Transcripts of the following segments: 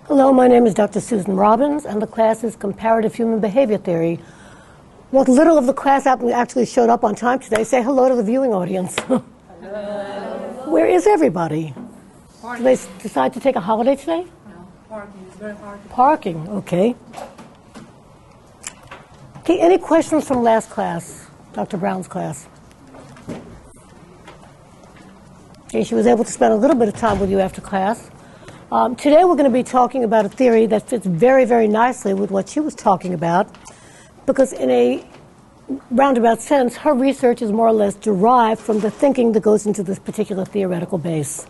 Hello, my name is Dr. Susan Robbins, and the class is Comparative Human Behavior Theory. What little of the class actually showed up on time today, say hello to the viewing audience. Hello. Where is everybody? Parking. Did they decide to take a holiday today? No, parking. It's very hard. Parking, okay. Okay, any questions from last class, Dr. Brown's class? Okay, she was able to spend a little bit of time with you after class. Today we're going to be talking about a theory that fits very, very nicely with what she was talking about, because in a roundabout sense, her research is more or less derived from the thinking that goes into this particular theoretical base,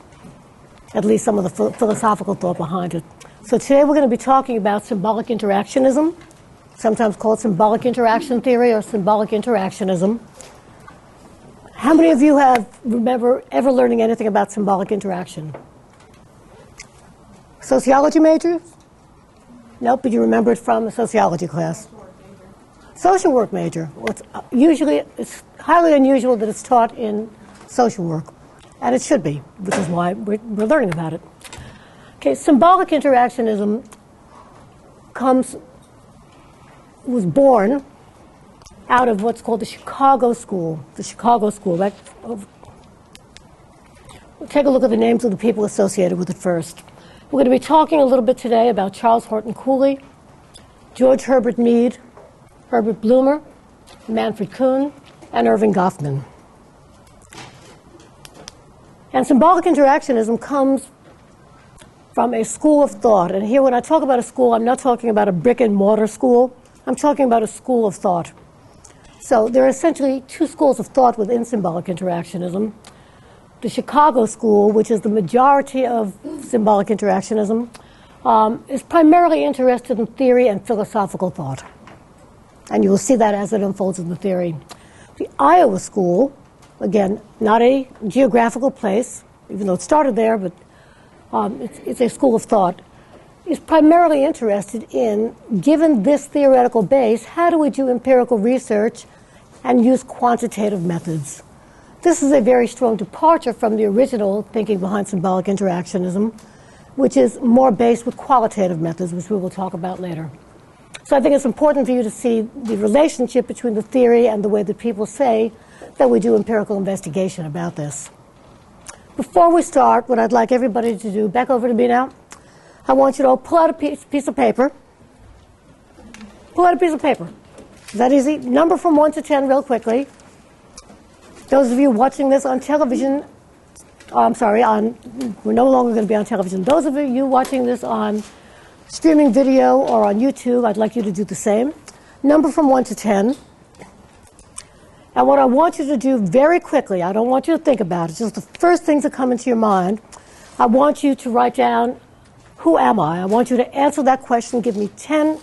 at least some of the philosophical thought behind it. So today we're going to be talking about symbolic interactionism, sometimes called symbolic interaction theory or symbolic interactionism. How many of you remember ever learning anything about symbolic interaction? Sociology majors? Nope, but you remember it from a sociology class. Social work major. Well, it's highly unusual that it's taught in social work, and it should be, which is why we're learning about it. Okay, symbolic interactionism was born out of what's called the Chicago School. The Chicago School. We'll take a look at the names of the people associated with it first. We're going to be talking a little bit today about Charles Horton Cooley, George Herbert Mead, Herbert Bloomer, Manfred Kuhn, and Erving Goffman. And symbolic interactionism comes from a school of thought. And here, when I talk about a school, I'm not talking about a brick and mortar school. I'm talking about a school of thought. So there are essentially two schools of thought within symbolic interactionism. The Chicago School, which is the majority of symbolic interactionism, is primarily interested in theory and philosophical thought. And you will see that as it unfolds in the theory. The Iowa School, again, not a geographical place, even though it started there, but it's a school of thought, is primarily interested in, given this theoretical base, how do we do empirical research and use quantitative methods? This is a very strong departure from the original thinking behind symbolic interactionism, which is more based with qualitative methods, which we will talk about later. So I think it's important for you to see the relationship between the theory and the way that people say that we do empirical investigation about this. Before we start, what I'd like everybody to do, back over to me now, I want you to all pull out a piece of paper. Pull out a piece of paper. Is that easy? Number from 1 to 10 real quickly. Those of you watching this on television, we're no longer going to be on television. Those of you watching this on streaming video or on YouTube, I'd like you to do the same. Number from 1 to 10. And what I want you to do very quickly, I don't want you to think about it, just the first things that come into your mind, I want you to write down, who am I? I want you to answer that question, give me 10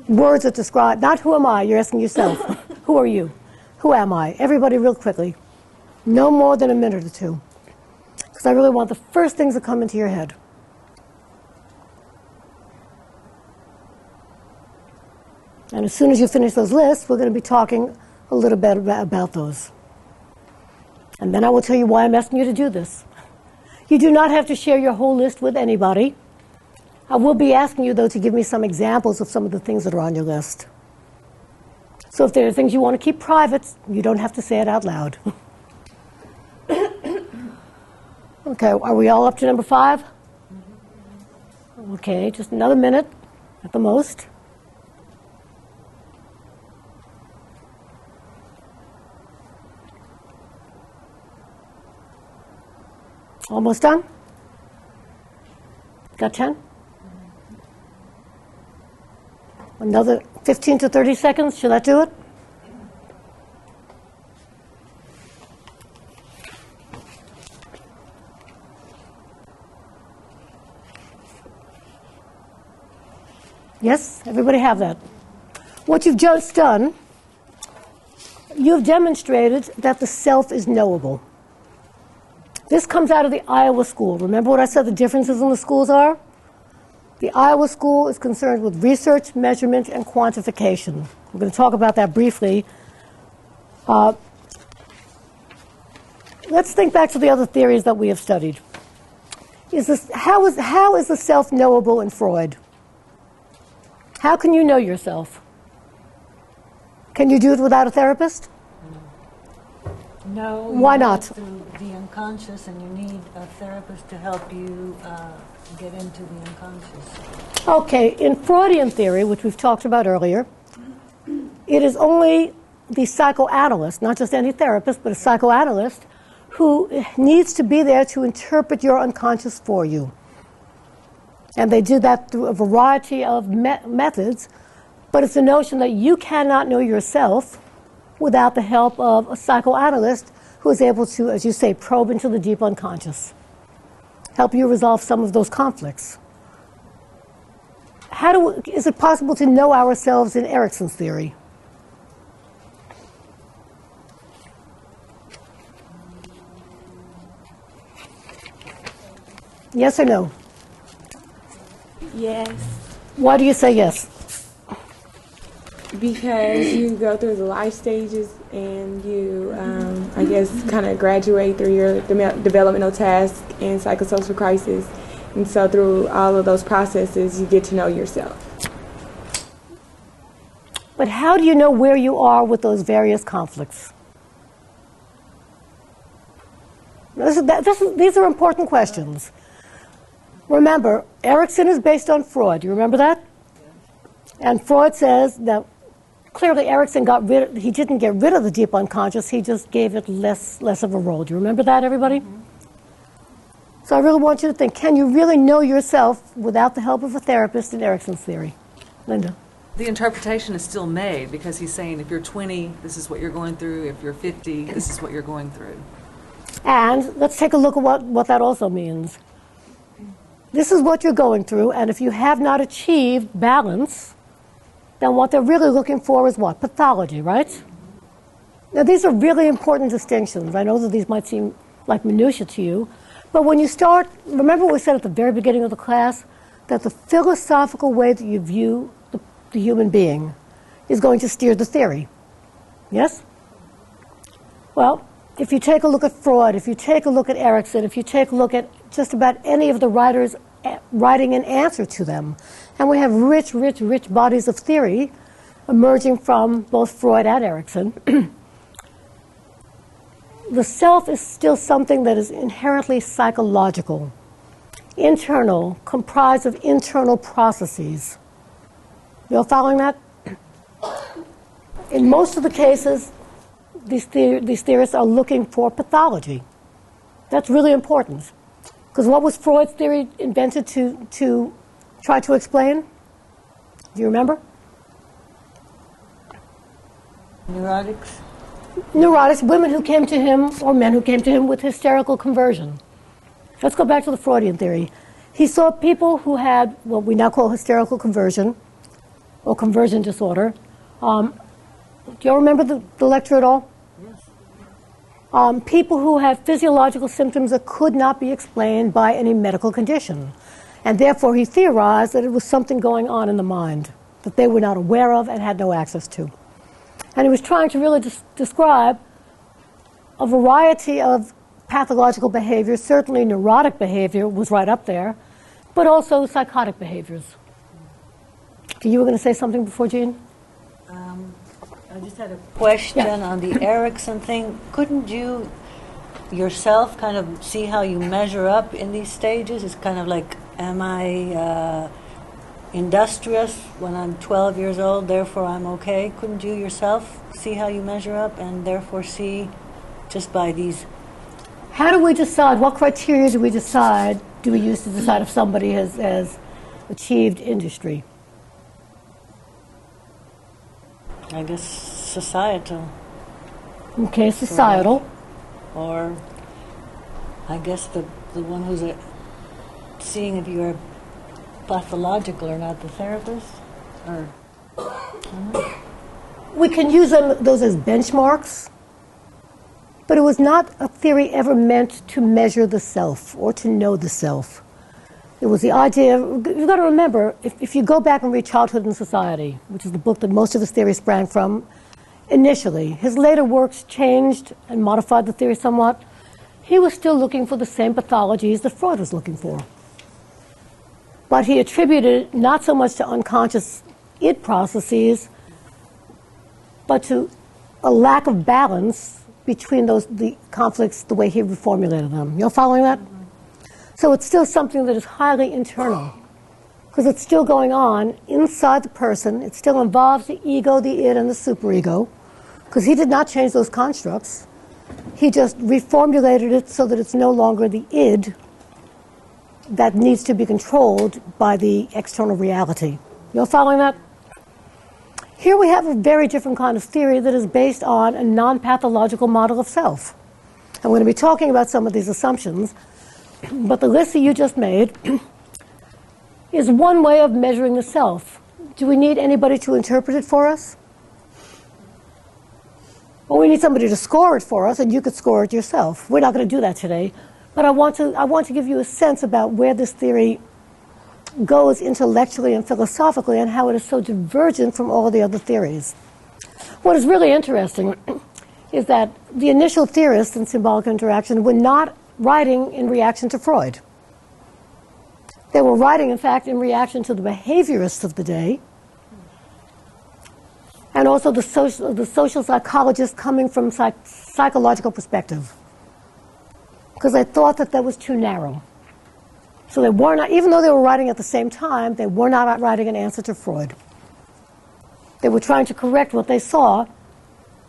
words that describe, not who am I, you're asking yourself, who are you? Who am I? Everybody real quickly. No more than a minute or two. Because I really want the first things that come into your head. And as soon as you finish those lists, we're going to be talking a little bit about those. And then I will tell you why I'm asking you to do this. You do not have to share your whole list with anybody. I will be asking you, though, to give me some examples of some of the things that are on your list. So if there are things you want to keep private, you don't have to say it out loud. Okay, are we all up to number 5? Okay, just another minute at the most. Almost done? Got 10? Another 15 to 30 seconds. Should that do it? Yes? Everybody have that? What you've just done, you've demonstrated that the self is knowable. This comes out of the Iowa School. Remember what I said the differences in the schools are? The Iowa School is concerned with research, measurement, and quantification. We're going to talk about that briefly. Let's think back to the other theories that we have studied. how is the self knowable in Freud? How can you know yourself? Can you do it without a therapist? No. Why not? Through the unconscious, and you need a therapist to help you get into the unconscious. Okay, in Freudian theory, which we've talked about earlier, it is only the psychoanalyst, not just any therapist, but a psychoanalyst, who needs to be there to interpret your unconscious for you. And they do that through a variety of methods, but it's the notion that you cannot know yourself without the help of a psychoanalyst who is able to, as you say, probe into the deep unconscious, help you resolve some of those conflicts. Is it possible to know ourselves in Erikson's theory? Yes or no? Yes, Why do you say yes? because you go through the life stages and you, I guess, kind of graduate through your developmental task and psychosocial crisis. And so through all of those processes, you get to know yourself. But how do you know where you are with those various conflicts? These are important questions. Remember, Erikson is based on Freud. You remember that? And Freud says that clearly Erikson he didn't get rid of the deep unconscious, he just gave it less of a role. Do you remember that, everybody? Mm-hmm. So I really want you to think, can you really know yourself without the help of a therapist in Erikson's theory? Linda? The interpretation is still made because he's saying if you're 20, this is what you're going through. If you're 50, this is what you're going through. And let's take a look at what that also means. This is what you're going through, and if you have not achieved balance, then what they're really looking for is what? Pathology, right? Now, these are really important distinctions. I know that these might seem like minutiae to you, but when you start, remember what we said at the very beginning of the class, that the philosophical way that you view the human being is going to steer the theory. Yes? Well, if you take a look at Freud, if you take a look at Erikson, if you take a look at just about any of the writers writing an answer to them, and we have rich bodies of theory emerging from both Freud and Erikson, the self is still something that is inherently psychological, internal, comprised of internal processes. You all following that? In most of the cases, these theorists are looking for pathology. That's really important. Because what was Freud's theory invented to try to explain? Do you remember? Neurotics? Neurotics, women who came to him, or men who came to him with hysterical conversion. Let's go back to the Freudian theory. He saw people who had what we now call hysterical conversion, or conversion disorder. Do you all remember the lecture at all? Yes. People who had physiological symptoms that could not be explained by any medical condition. And therefore he theorized that it was something going on in the mind that they were not aware of and had no access to. And he was trying to really describe a variety of pathological behaviors. Certainly neurotic behavior was right up there, but also psychotic behaviors. You were going to say something before, Jean? I just had a question on the Erikson thing. Couldn't you yourself kind of see how you measure up in these stages? It's kind of like, am I industrious when I'm 12 years old, therefore I'm okay? Couldn't you yourself see how you measure up and therefore see just by these? How do we decide, what criteria do we use to decide if somebody has achieved industry? I guess societal. Okay, societal. Or I guess the one who's seeing if you're pathological or not, the therapist? Or we can use those as benchmarks, but it was not a theory ever meant to measure the self or to know the self. It was the idea, you've got to remember, if you go back and read Childhood and Society, which is the book that most of his theory sprang from, initially, his later works changed and modified the theory somewhat. he was still looking for the same pathologies that Freud was looking for. But he attributed it not so much to unconscious id processes, but to a lack of balance between the conflicts, the way he reformulated them. You're following that? So it's still something that is highly internal, because it's still going on inside the person. It still involves the ego, the id, and the superego, because he did not change those constructs. He just reformulated it so that it's no longer the id that needs to be controlled by the external reality. You're following that? Here we have a very different kind of theory that is based on a non-pathological model of self. I'm going to be talking about some of these assumptions, but the list that you just made is one way of measuring the self. Do we need anybody to interpret it for us? Well, we need somebody to score it for us, and you could score it yourself. We're not going to do that today, but I want to give you a sense about where this theory goes intellectually and philosophically, and how it is so divergent from all of the other theories. What is really interesting is that the initial theorists in symbolic interaction were not writing in reaction to Freud. They were writing, in fact, in reaction to the behaviorists of the day, and also the social psychologists coming from psychological perspective, because they thought that that was too narrow. So they were not, even though they were writing at the same time, they were not writing an answer to Freud. They were trying to correct what they saw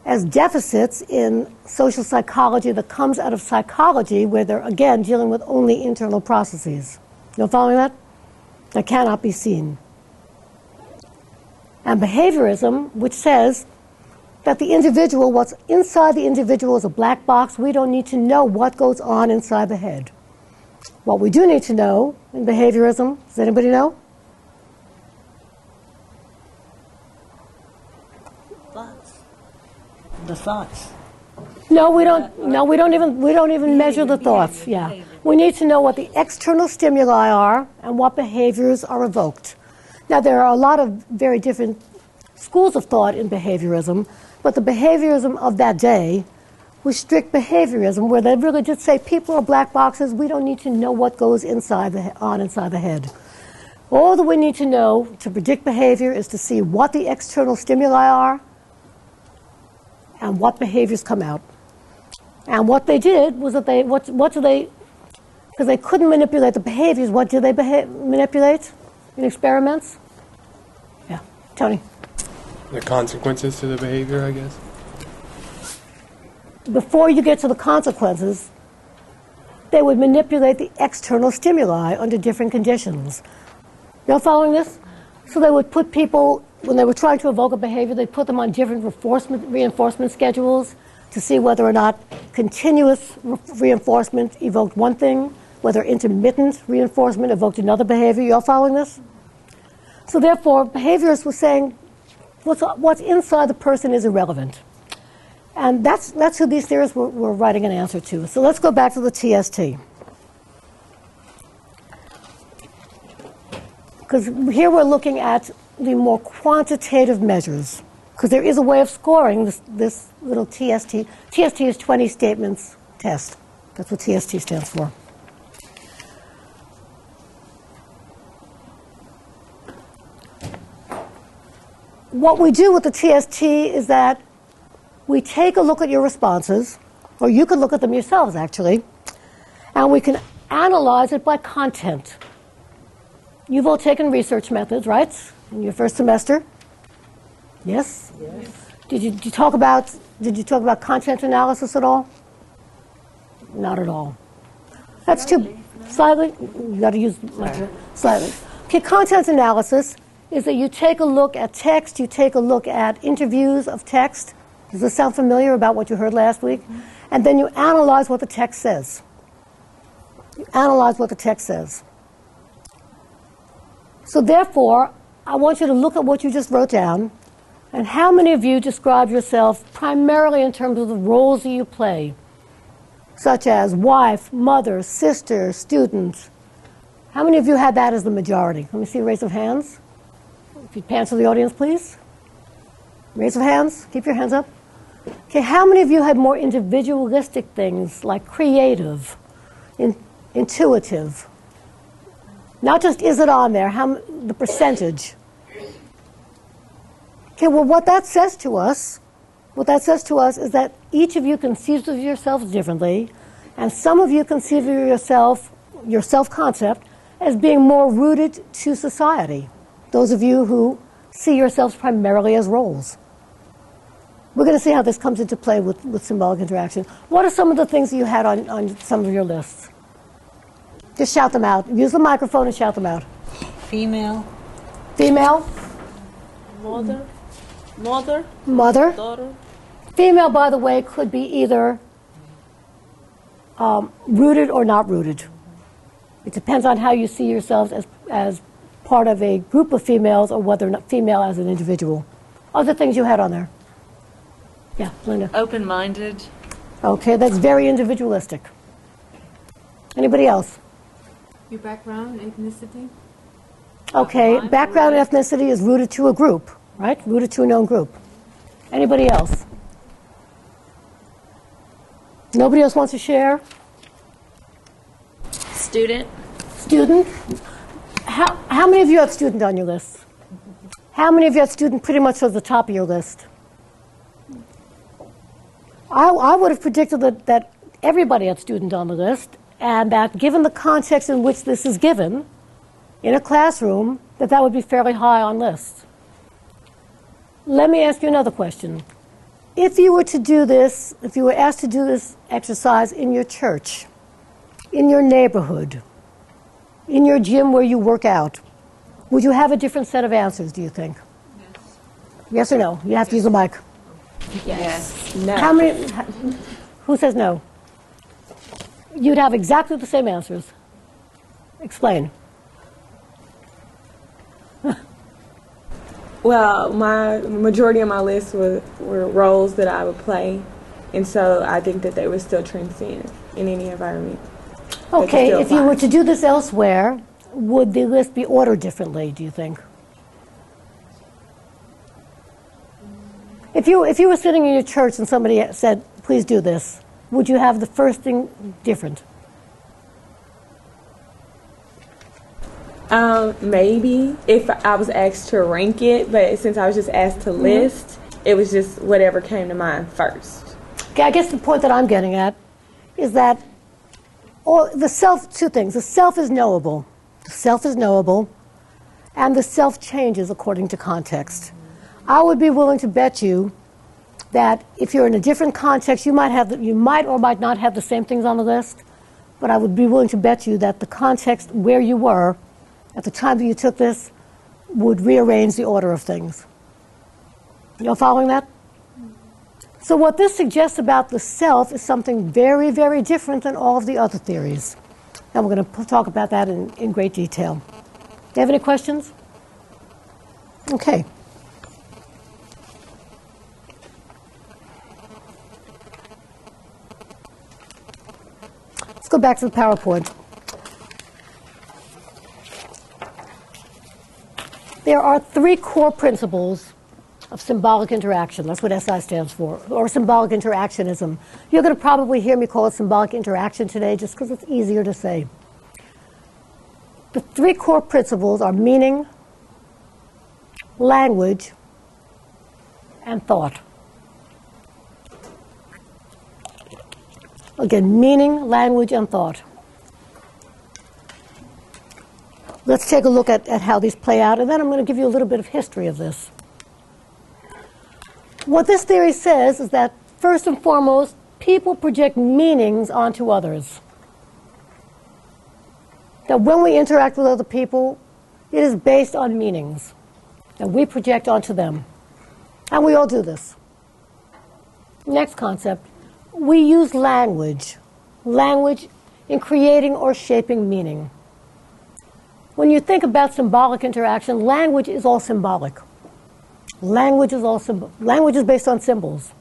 as deficits in social psychology that comes out of psychology, where they're, again, dealing with only internal processes. You following that? That cannot be seen. And behaviorism, which says that the individual, what's inside the individual is a black box. We don't need to know what goes on inside the head. What we do need to know in behaviorism, does anybody know? Thoughts. The thoughts. No, we don't. No, we don't even measure the thoughts. Yeah, we need to know what the external stimuli are and what behaviors are evoked. Now, there are a lot of very different schools of thought in behaviorism, but the behaviorism of that day was strict behaviorism, where they really did say people are black boxes. We don't need to know what goes inside the head. All that we need to know to predict behavior is to see what the external stimuli are and what behaviors come out. And what they did was that because they couldn't manipulate the behaviors, what did they manipulate in experiments? Yeah, Tony. The consequences to the behavior, I guess. Before you get to the consequences, they would manipulate the external stimuli under different conditions. You all following this? So they would put people, when they were trying to evoke a behavior, they'd put them on different reinforcement schedules to see whether or not continuous reinforcement evoked one thing, whether intermittent reinforcement evoked another behavior. You all following this? So therefore, behaviorists were saying what's inside the person is irrelevant. And that's who these theorists were writing an answer to. So let's go back to the TST. Because here we're looking at the more quantitative measures. Because there is a way of scoring this little TST. TST is 20 statements test. That's what TST stands for. What we do with the TST is that we take a look at your responses, or you could look at them yourselves, actually, and we can analyze it by content. You've all taken research methods, right, in your first semester? Yes? Yes. Did you talk about content analysis at all? Not at all. That's too slightly. You got to use slightly. Okay, content analysis is that you take a look at text, you take a look at interviews of text. Does this sound familiar about what you heard last week? Mm-hmm. And then you analyze what the text says. You analyze what the text says. So therefore, I want you to look at what you just wrote down, and how many of you describe yourself primarily in terms of the roles that you play, such as wife, mother, sister, student. How many of you had that as the majority? Let me see a raise of hands. If you'd answer the audience, please. Raise of hands. Keep your hands up. Okay, how many of you had more individualistic things like creative, intuitive? Not just is it on there, the percentage. Okay, well what that says to us is that each of you conceives of yourselves differently, and some of you conceive of yourself, your self-concept, as being more rooted to society. Those of you who see yourselves primarily as roles. We're going to see how this comes into play with symbolic interaction. What are some of the things that you had on some of your lists? Just shout them out. Use the microphone and shout them out. Female. Female. Mother. Mother. Mother. Daughter. Female, by the way, could be either rooted or not rooted. It depends on how you see yourselves as part of a group of females or whether or not female as an individual. Other things you had on there? Yeah, Linda. Open-minded. Okay, that's very individualistic. Anybody else? Your background, ethnicity? Okay, background and ethnicity is rooted to a group, right? Rooted to a known group. Anybody else? Nobody else wants to share? Student. Student? How many of you have student on your list? How many of you have student pretty much at the top of your list? I would have predicted that everybody had student on the list, and that given the context in which this is given, in a classroom, that would be fairly high on lists. Let me ask you another question. If you were to do this, if you were asked to do this exercise in your church, in your neighborhood, in your gym where you work out, would you have a different set of answers, do you think? Yes. Yes or no? You have to use the mic. Yes. No. How many? Who says no? You'd have exactly the same answers. Explain. Well, my majority of my list were roles that I would play, and so I think that they would still transcend in any environment. Okay, if you were to do this elsewhere, would the list be ordered differently, do you think? If you were sitting in your church and somebody said, please do this, would you have the first thing different? Maybe if I was asked to rank it, but since I was just asked to list, it was just whatever came to mind first. Okay, I guess the point that I'm getting at is that the self, two things. The self is knowable. The self is knowable, and the self changes according to context. I would be willing to bet you that if you're in a different context, you might or might not have the same things on the list, but I would be willing to bet you that the context where you were at the time that you took this would rearrange the order of things. You're following that? So what this suggests about the self is something very, very different than all of the other theories. And we're going to talk about that in great detail. Do you have any questions? Okay. Let's go back to the PowerPoint. There are three core principles of symbolic interaction. That's what SI stands for, or symbolic interactionism. You're going to probably hear me call it symbolic interaction today just because it's easier to say. The three core principles are meaning, language, and thought. Again, meaning, language, and thought. Let's take a look at how these play out, and then I'm going to give you a little bit of history of this. What this theory says is that, first and foremost, people project meanings onto others. That when we interact with other people, it is based on meanings that we project onto them. And we all do this. Next concept, we use language in creating or shaping meaning. When you think about symbolic interaction, language is all symbolic. Language is based on symbols.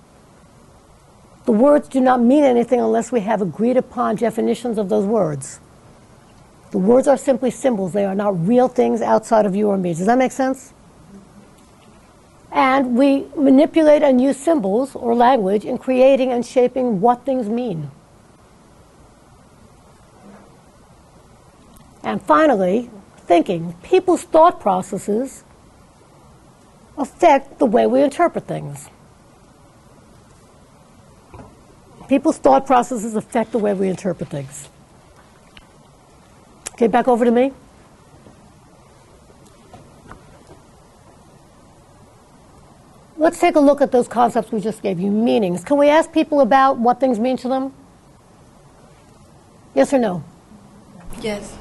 The words do not mean anything unless we have agreed upon definitions of those words. The words are simply symbols. They are not real things outside of you or me. Does that make sense? And we manipulate and use symbols or language in creating and shaping what things mean. And finally, thinking. People's thought processes affect the way we interpret things. People's thought processes affect the way we interpret things. Okay, back over to me. Let's take a look at those concepts we just gave you, meanings. Can we ask people about what things mean to them? Yes or no? Yes.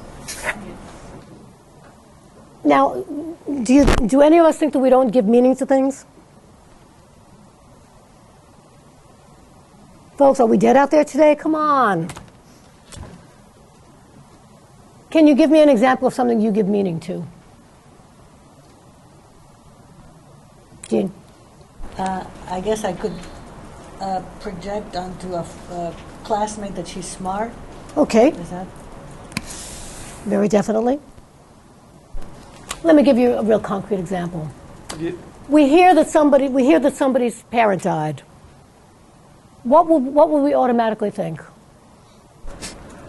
Now, do any of us think that we don't give meaning to things? Folks, are we dead out there today? Come on. Can you give me an example of something you give meaning to? Jean? I guess I could project onto a classmate that she's smart. Okay. Is that? Very definitely. Let me give you a real concrete example. Yeah. We hear that somebody's parent died. What will we automatically think?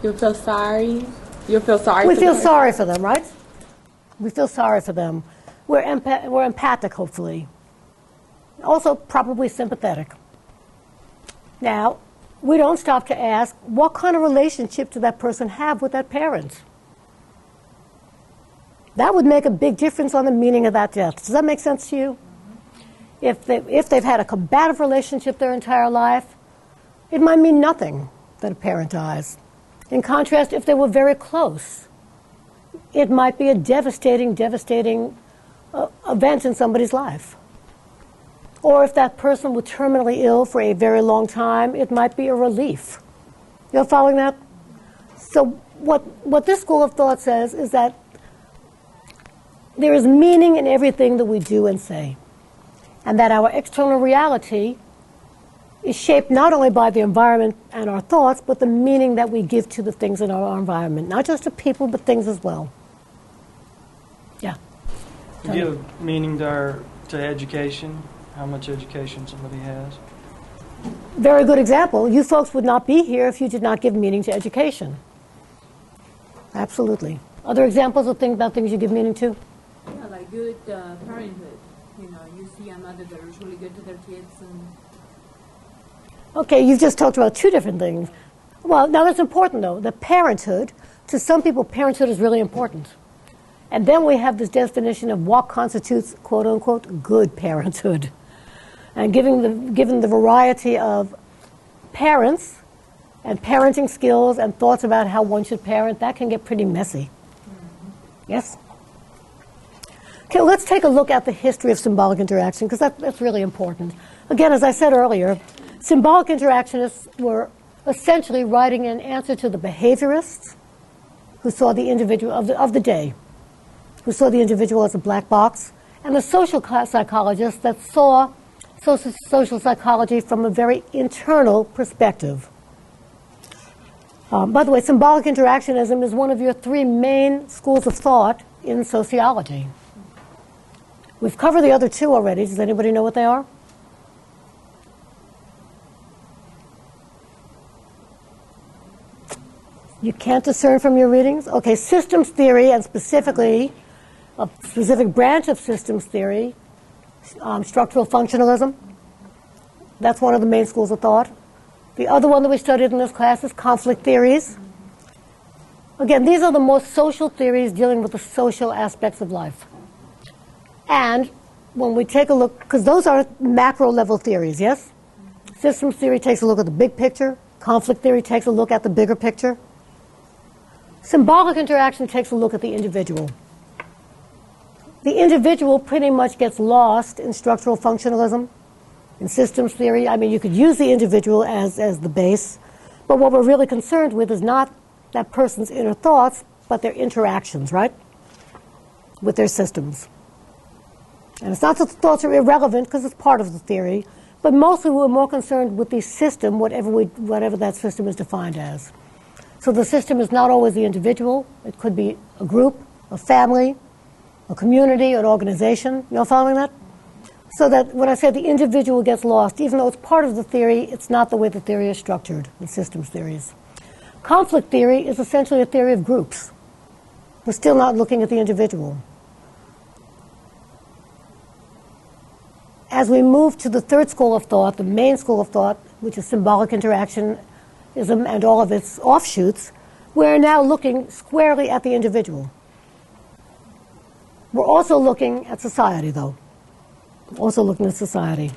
You'll feel sorry. You'll feel sorry. We for feel them. sorry for them, right? We feel sorry for them. We're empathic, hopefully. Also, probably sympathetic. Now, we don't stop to ask, what kind of relationship did that person have with that parent? That would make a big difference on the meaning of that death. Does that make sense to you? If they've had a combative relationship their entire life, it might mean nothing that a parent dies. In contrast, if they were very close, it might be a devastating event in somebody's life. Or if that person was terminally ill for a very long time, it might be a relief. You're following that? So what this school of thought says is that there is meaning in everything that we do and say, and that our external reality is shaped not only by the environment and our thoughts, but the meaning that we give to the things in our environment, not just to people, but things as well. Yeah. We give meaning to education, how much education somebody has. Very good example. You folks would not be here if you did not give meaning to education. Absolutely. Other examples of things about things you give meaning to? Yeah, like good parenthood. You know, you see a mother that is really good to their kids and... Okay, you've just talked about two different things. Well, now that's important, though. The parenthood, to some people, parenthood is really important. And then we have this definition of what constitutes, quote unquote, good parenthood. And given the variety of parents and parenting skills and thoughts about how one should parent, that can get pretty messy. Yes? Okay, let's take a look at the history of symbolic interaction, because that's really important. Again, as I said earlier, symbolic interactionists were essentially writing an answer to the behaviorists who saw the individual of the day, who saw the individual as a black box, and the social psychologists that saw social psychology from a very internal perspective. By the way, symbolic interactionism is one of your three main schools of thought in sociology. We've covered the other two already. Does anybody know what they are? You can't discern from your readings? Okay, systems theory, and specifically a specific branch of systems theory, structural functionalism. That's one of the main schools of thought. The other one that we studied in this class is conflict theories. Again, these are the most social theories dealing with the social aspects of life. And when we take a look, because those are macro level theories, yes? Systems theory takes a look at the big picture. Conflict theory takes a look at the bigger picture. Symbolic interaction takes a look at the individual. The individual pretty much gets lost in structural functionalism, in systems theory. I mean, you could use the individual as the base, but what we're really concerned with is not that person's inner thoughts, but their interactions, right, with their systems. And it's not that the thoughts are irrelevant, because it's part of the theory, but mostly we're more concerned with the system, whatever that system is defined as. So the system is not always the individual. It could be a group, a family, a community, an organization. You know, following that? So that when I say the individual gets lost, even though it's part of the theory, it's not the way the theory is structured in systems theories. Conflict theory is essentially a theory of groups. We're still not looking at the individual. As we move to the third school of thought, the main school of thought, which is symbolic interactionism and all of its offshoots, we're now looking squarely at the individual. We're also looking at society, though. Also looking at society.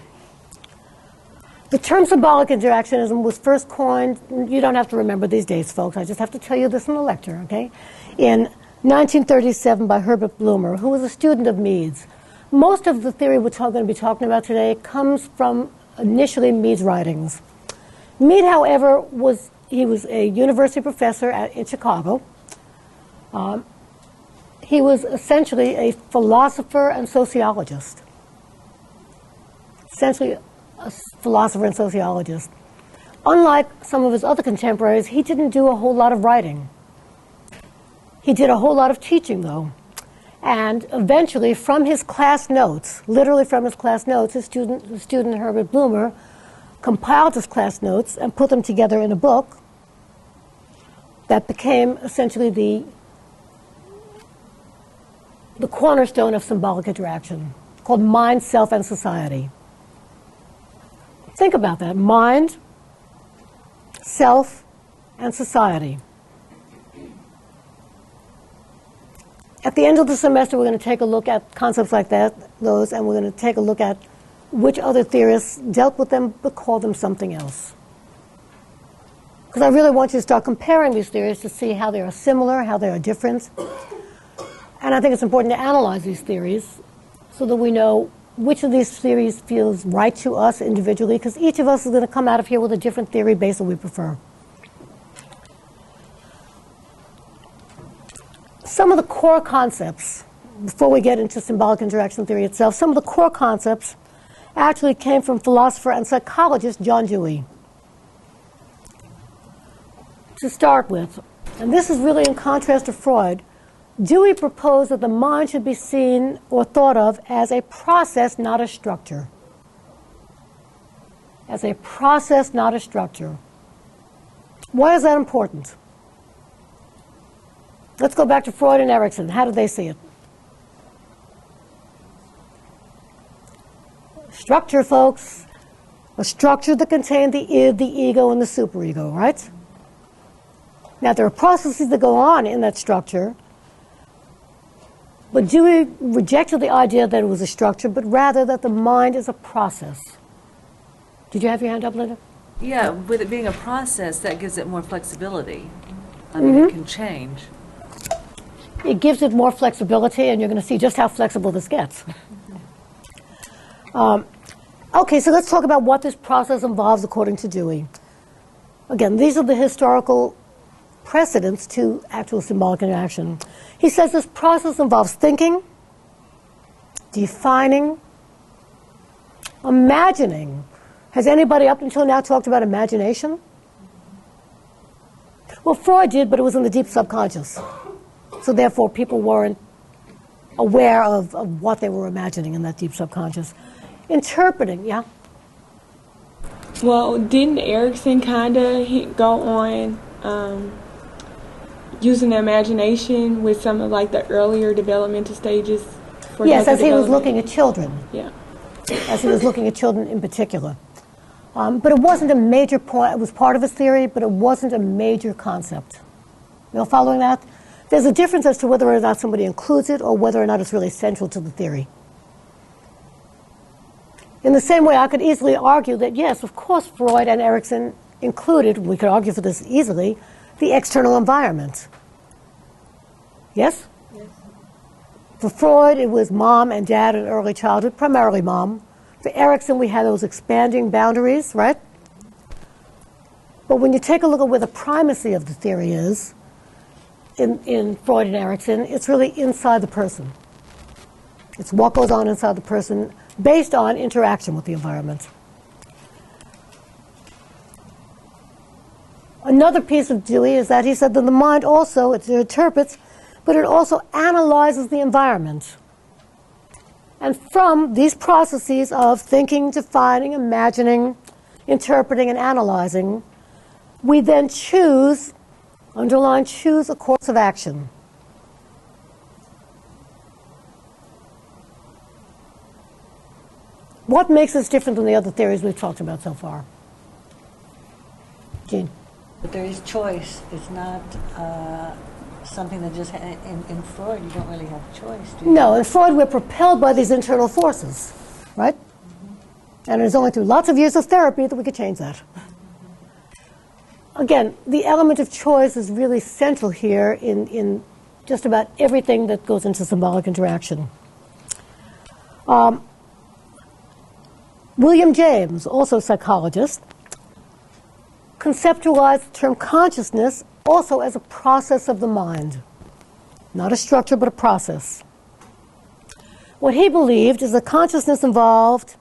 The term symbolic interactionism was first coined, you don't have to remember these dates, folks, I just have to tell you this in the lecture, okay? In 1937 by Herbert Bloomer, who was a student of Mead's. Most of the theory we're going to be talking about today comes from initially Mead's writings. Mead, however, was a university professor in Chicago. He was essentially a philosopher and sociologist. Essentially a philosopher and sociologist. Unlike some of his other contemporaries, he didn't do a whole lot of writing. He did a whole lot of teaching, though. And eventually, from his class notes, literally from his class notes, the student Herbert Bloomer compiled his class notes and put them together in a book that became essentially the cornerstone of symbolic interaction, called Mind, Self, and Society. Think about that. Mind, self, and society. At the end of the semester, we're going to take a look at concepts like those, and we're going to take a look at which other theorists dealt with them but called them something else. Because I really want you to start comparing these theories to see how they are similar, how they are different. And I think it's important to analyze these theories so that we know which of these theories feels right to us individually, because each of us is going to come out of here with a different theory base that we prefer. Some of the core concepts, before we get into symbolic interaction theory itself, some of the core concepts actually came from philosopher and psychologist John Dewey. To start with, and this is really in contrast to Freud, Dewey proposed that the mind should be seen or thought of as a process, not a structure. As a process, not a structure. Why is that important? Let's go back to Freud and Erikson. How did they see it? Structure, folks. A structure that contained the id, the ego, and the superego, right? Now, there are processes that go on in that structure, but Dewey rejected the idea that it was a structure, but rather that the mind is a process. Did you have your hand up, Linda? Yeah, with it being a process, that gives it more flexibility. I mean, it can change. It gives it more flexibility, and you're going to see just how flexible this gets. Okay, so let's talk about what this process involves according to Dewey. Again, these are the historical precedents to actual symbolic interaction. He says this process involves thinking, defining, imagining. Has anybody up until now talked about imagination? Well, Freud did, but it was in the deep subconscious. So therefore, people weren't aware of what they were imagining in that deep subconscious. Interpreting, yeah? Well, didn't Erikson kind of go on using the imagination with some of like the earlier developmental stages? Yes, as he was looking at children. Yeah. As he was looking at children in particular. But it wasn't a major point. It was part of his theory, but it wasn't a major concept. You know, following that? There's a difference as to whether or not somebody includes it or whether or not it's really central to the theory. In the same way, I could easily argue that, yes, of course, Freud and Erikson included, we could argue for this easily, the external environment. Yes? Yes. For Freud, it was mom and dad in early childhood, primarily mom. For Erikson, we had those expanding boundaries, right? But when you take a look at where the primacy of the theory is, in Freud and Erikson, it's really inside the person. It's what goes on inside the person based on interaction with the environment. Another piece of Dewey is that he said that the mind also, it interprets, but it also analyzes the environment. And from these processes of thinking, defining, imagining, interpreting, and analyzing, we then choose, underline choose, a course of action. What makes us different than the other theories we've talked about so far? Jean? But there is choice. It's not something that just, in Freud, you don't really have choice, do you? No, in Freud, we're propelled by these internal forces, right? And it's only through lots of years of therapy that we could change that. Again, the element of choice is really central here in just about everything that goes into symbolic interaction. William James, also a psychologist, conceptualized the term consciousness also as a process of the mind. Not a structure, but a process. What he believed is that consciousness involved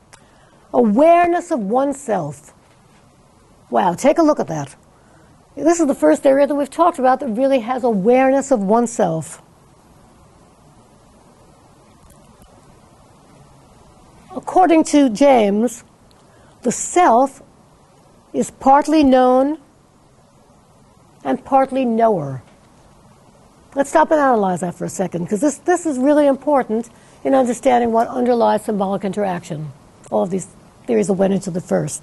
awareness of oneself. Wow, take a look at that. This is the first area that we've talked about that really has awareness of oneself. According to James, the self is partly known and partly knower. Let's stop and analyze that for a second, because this is really important in understanding what underlies symbolic interaction, all of these theories that went into the first.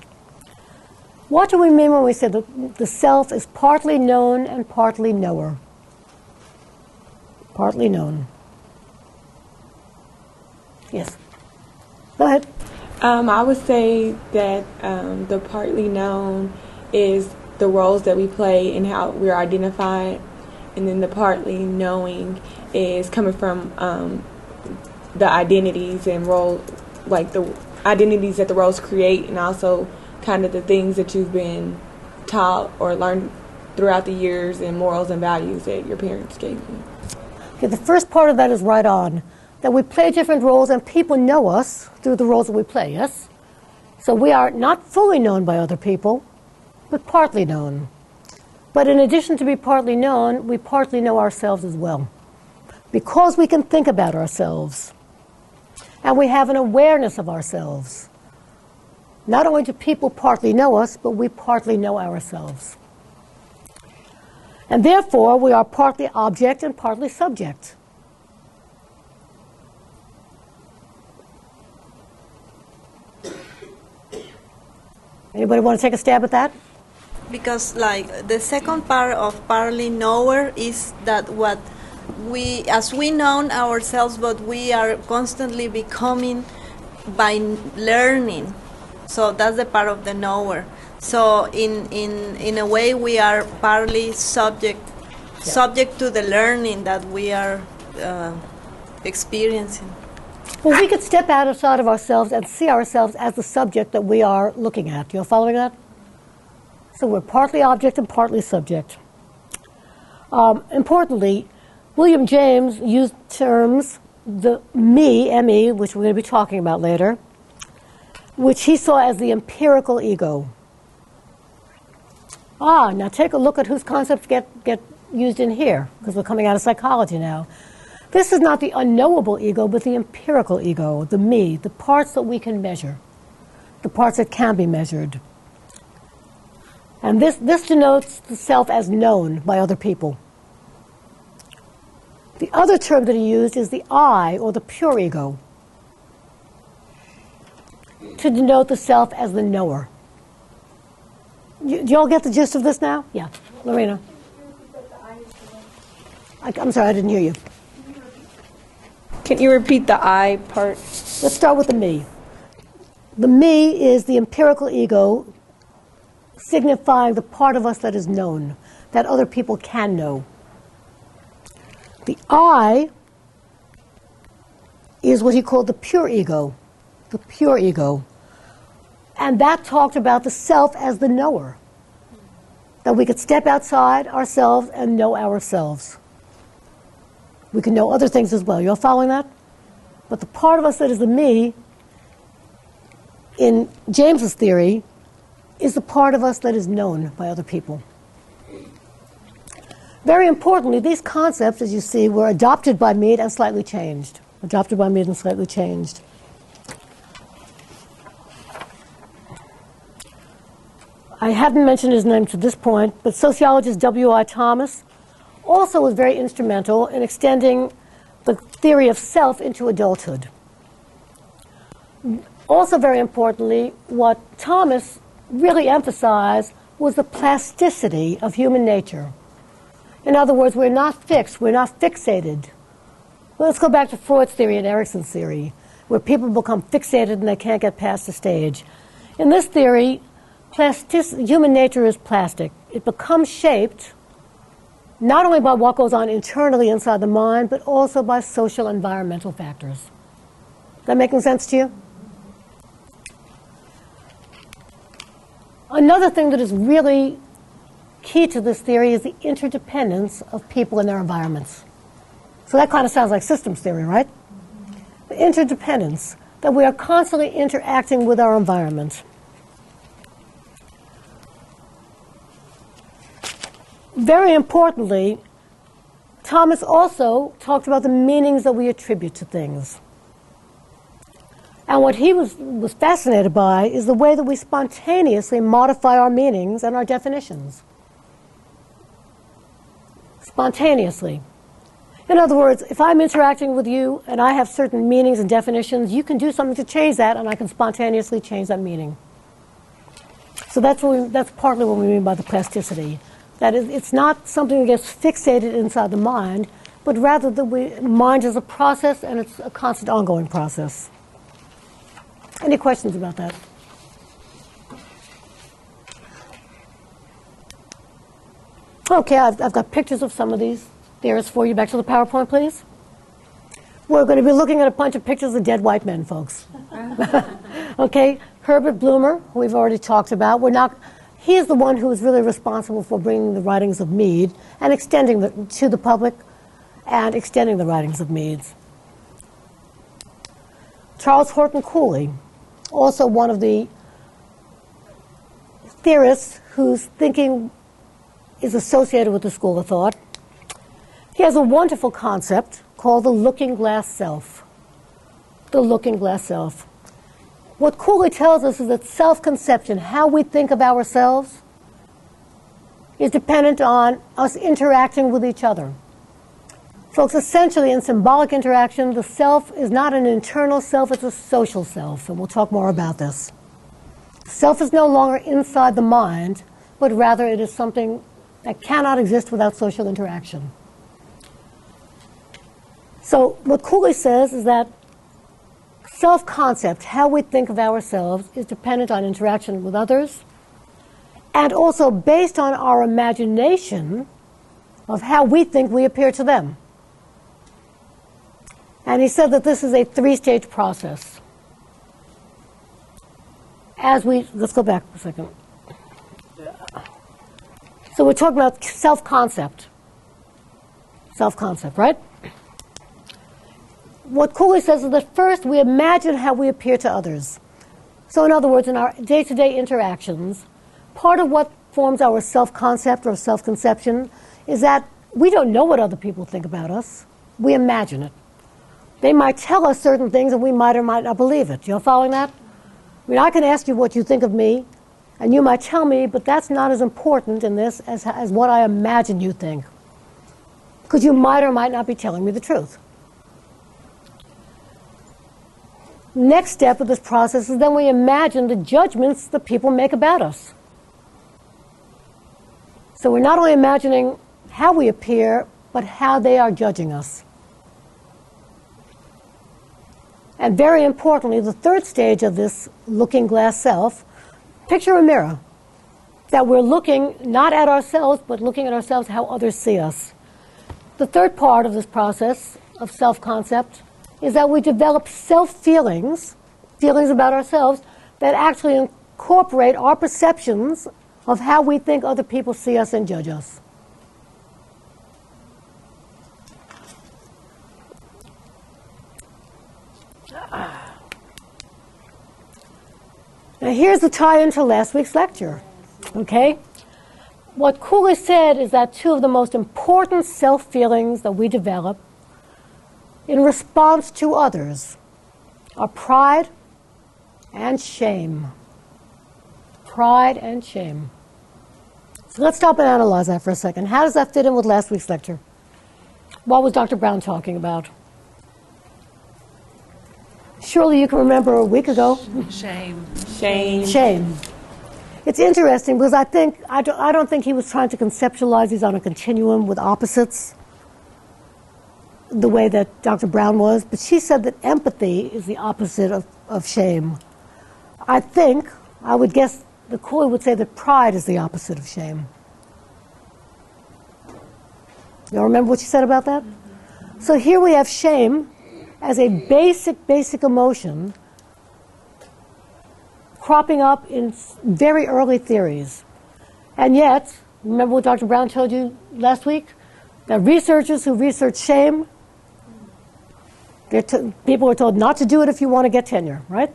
What do we mean when we say that the self is partly known and partly knower? Partly known. Yes. Go ahead. I would say that the partly known is the roles that we play and how we're identified, and then the partly knowing is coming from the identities and role, like the identities that the roles create, and also kind of the things that you've been taught or learned throughout the years, and morals and values that your parents gave you. Okay, the first part of that is right on. That we play different roles and people know us through the roles that we play, yes? So we are not fully known by other people, but partly known. But in addition to be partly known, we partly know ourselves as well. Because we can think about ourselves. And we have an awareness of ourselves. Not only do people partly know us, but we partly know ourselves. And therefore, we are partly object and partly subject. Anybody want to take a stab at that? Because like the second part of partly knower is that what we, as we know ourselves, but we are constantly becoming by learning. So that's the part of the knower. So in a way we are partly subject to the learning that we are experiencing. Well, we could step outside of ourselves and see ourselves as the subject that we are looking at. You're following that? So we're partly object and partly subject. Importantly, William James used terms, the me, M-E, which we're going to be talking about later, which he saw as the empirical ego. Now take a look at whose concepts get used in here, because we're coming out of psychology now. This is not the unknowable ego, but the empirical ego, the me, the parts that we can measure, the parts that can be measured. And this denotes the self as known by other people. The other term that he used is the I, or the pure ego, to denote the self as the knower. Do you all get the gist of this now? Yeah. Lorena. I'm sorry, I didn't hear you. Can you repeat the I part? Let's start with the me. The me is the empirical ego, signifying the part of us that is known, that other people can know. The I is what he called the pure ego, the pure ego. And that talked about the self as the knower, that we could step outside ourselves and know ourselves. We can know other things as well. You're following that? But the part of us that is the me, in James's theory, is the part of us that is known by other people. Very importantly, these concepts, as you see, were adopted by Mead and slightly changed. adopted by Mead and slightly changed. I haven't mentioned his name to this point, but sociologist W.I. Thomas also was very instrumental in extending the theory of self into adulthood. Also very importantly, what Thomas really emphasized was the plasticity of human nature. In other words, we're not fixed, we're not fixated. Well, let's go back to Freud's theory and Erikson's theory, where people become fixated and they can't get past the stage. In this theory, human nature is plastic. It becomes shaped not only by what goes on internally inside the mind, but also by social environmental factors. Is that making sense to you? Another thing that is really key to this theory is the interdependence of people and their environments. So that kind of sounds like systems theory, right? The interdependence, that we are constantly interacting with our environment. Very importantly, Thomas also talked about the meanings that we attribute to things. And what he was fascinated by is the way that we spontaneously modify our meanings and our definitions. Spontaneously. In other words, if I'm interacting with you and I have certain meanings and definitions, you can do something to change that and I can spontaneously change that meaning. So that's partly what we mean by the plasticity. That is, it's not something that gets fixated inside the mind, but rather the mind is a process and it's a constant ongoing process. Any questions about that? Okay, I've got pictures of some of these theorists for you. Back to the PowerPoint, please. We're going to be looking at a bunch of pictures of dead white men, folks. Okay, Herbert Bloomer, who we've already talked about. He is the one who is really responsible for bringing the writings of Mead and extending them to the public and extending the writings of Mead's. Charles Horton Cooley, also one of the theorists whose thinking is associated with the school of thought. He has a wonderful concept called the looking glass self. The looking glass self. What Cooley tells us is that self-conception, how we think of ourselves, is dependent on us interacting with each other. Folks, essentially in symbolic interaction, the self is not an internal self, it's a social self, and we'll talk more about this. Self is no longer inside the mind, but rather it is something that cannot exist without social interaction. So what Cooley says is that self-concept, how we think of ourselves, is dependent on interaction with others and also based on our imagination of how we think we appear to them. And he said that this is a three-stage process. Let's go back a second. So we're talking about self-concept. Self-concept, right? What Cooley says is that first we imagine how we appear to others. So in other words, in our day-to-day interactions, part of what forms our self-concept or self-conception is that we don't know what other people think about us. We imagine it. They might tell us certain things and we might or might not believe it. You're following that? I mean, I can ask you what you think of me, and you might tell me, but that's not as important in this as what I imagine you think. Because you might or might not be telling me the truth. Next step of this process is then we imagine the judgments that people make about us. So we're not only imagining how we appear, but how they are judging us. And very importantly, the third stage of this looking glass self, picture a mirror. That we're looking not at ourselves, but looking at ourselves how others see us. The third part of this process of self-concept is that we develop self-feelings, feelings about ourselves, that actually incorporate our perceptions of how we think other people see us and judge us. Now here's the tie-in to last week's lecture, okay? What Cooley said is that two of the most important self-feelings that we develop in response to others are pride and shame. Pride and shame. So let's stop and analyze that for a second. How does that fit in with last week's lecture? What was Dr. Brown talking about? Surely you can remember a week ago. Shame. Shame. Shame. It's interesting because I don't think he was trying to conceptualize these on a continuum with opposites the way that Dr. Brown was, but she said that empathy is the opposite of shame. I would guess the Macaulay would say that pride is the opposite of shame. You remember what she said about that? So here we have shame as a basic emotion cropping up in very early theories. And yet, remember what Dr. Brown told you last week? That researchers who research shame, people are told not to do it if you want to get tenure, right?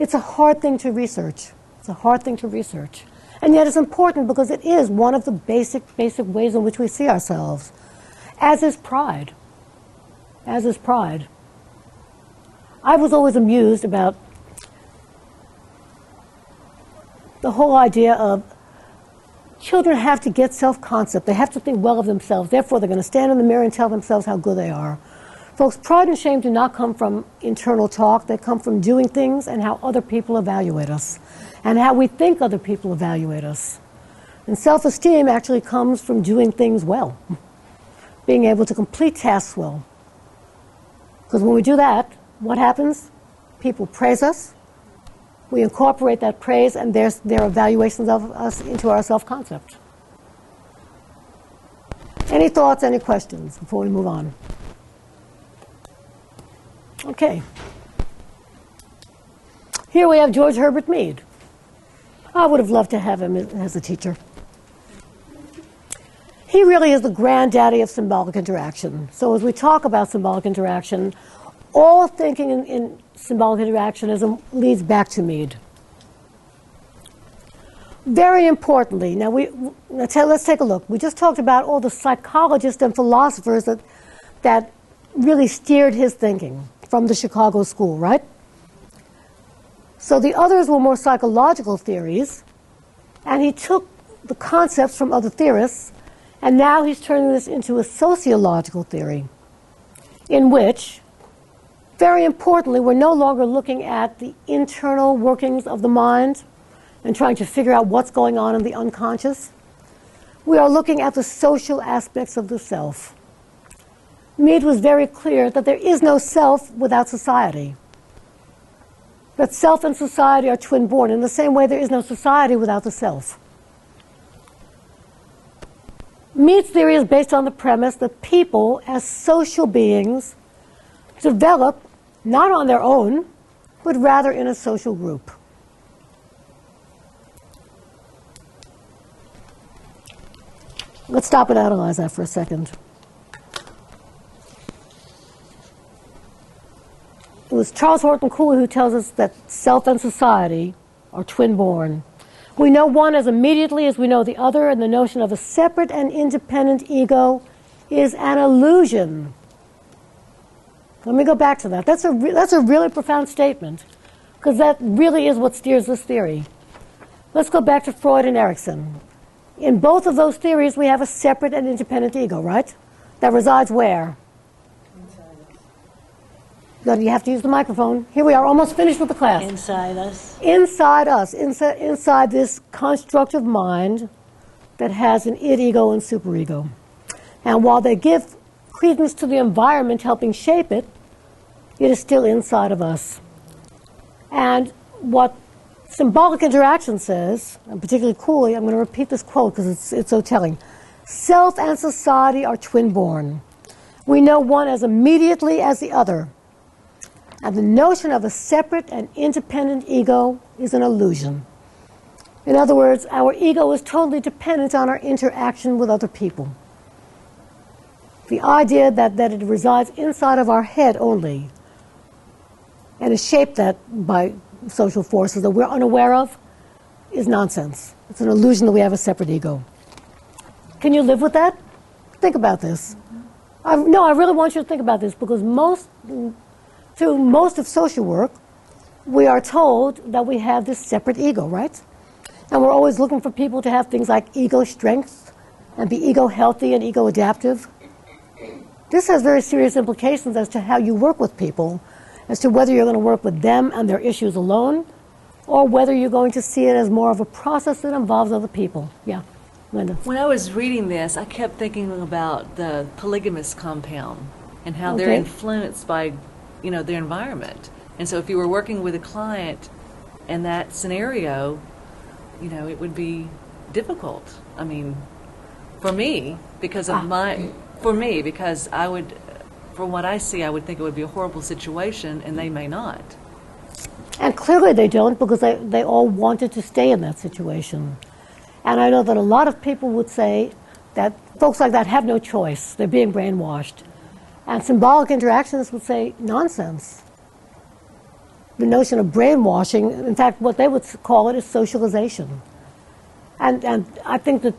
It's a hard thing to research. It's a hard thing to research. And yet it's important because it is one of the basic ways in which we see ourselves, as is pride. As is pride. I was always amused about the whole idea of children have to get self-concept. They have to think well of themselves. Therefore, they're going to stand in the mirror and tell themselves how good they are. Folks, pride and shame do not come from internal talk. They come from doing things and how other people evaluate us and how we think other people evaluate us. And self-esteem actually comes from doing things well, being able to complete tasks well. Because when we do that, what happens? People praise us. We incorporate that praise and their evaluations of us into our self-concept. Any thoughts, any questions before we move on? Okay. Here we have George Herbert Mead. I would have loved to have him as a teacher. He really is the granddaddy of symbolic interaction. So as we talk about symbolic interaction, all thinking in symbolic interactionism leads back to Very importantly, now let's take a look. We just talked about all the psychologists and philosophers that really steered his thinking from the Chicago school, right? So the others were more psychological theories, and he took the concepts from other theorists, and now he's turning this into a sociological theory, in which, very importantly, we're no longer looking at the internal workings of the mind and trying to figure out what's going on in the unconscious. We are looking at the social aspects of the self. Mead was very clear that there is no self without society. That self and society are twin-born. In the same way, there is no society without the self. Mead's theory is based on the premise that people, as social beings, develop not on their own, but rather in a social group. Let's stop and analyze that for a second. It was Charles Horton Cooley who tells us that self and society are twin-born. We know one as immediately as we know the other, and the notion of a separate and independent ego is an illusion. Let me go back to that. That's a really profound statement, because that really is what steers this theory. Let's go back to Freud and Erikson. In both of those theories, we have a separate and independent ego, right? That resides where? You have to use the microphone. Here we are, almost finished with the class. Inside us. Inside us, inside this construct of mind that has an id ego and superego. And while they give credence to the environment helping shape it, it is still inside of us. And what symbolic interaction says, and particularly Cooley, I'm going to repeat this quote because it's so telling. Self and society are twin-born. We know one as immediately as the other. And the notion of a separate and independent ego is an illusion. In other words, our ego is totally dependent on our interaction with other people. The idea that it resides inside of our head only and is shaped by social forces that we're unaware of is nonsense. It's an illusion that we have a separate ego. Can you live with that? Think about this. No, I really want you to think about this, because through most of social work, we are told that we have this separate ego, right? And we're always looking for people to have things like ego strength and be ego healthy and ego adaptive. This has very serious implications as to how you work with people, as to whether you're going to work with them and their issues alone, or whether you're going to see it as more of a process that involves other people. Yeah, Linda. When I was reading this, I kept thinking about the polygamous compound and how they're influenced by, their environment. And so if you were working with a client in that scenario, it would be difficult. I mean, for me, because I would, from what I see, I would think it would be a horrible situation, and they may not. And clearly they don't, because they all wanted to stay in that situation. And I know that a lot of people would say that folks like that have no choice. They're being brainwashed. And symbolic interactionists would say, nonsense. The notion of brainwashing, in fact, what they would call it is socialization. And I think that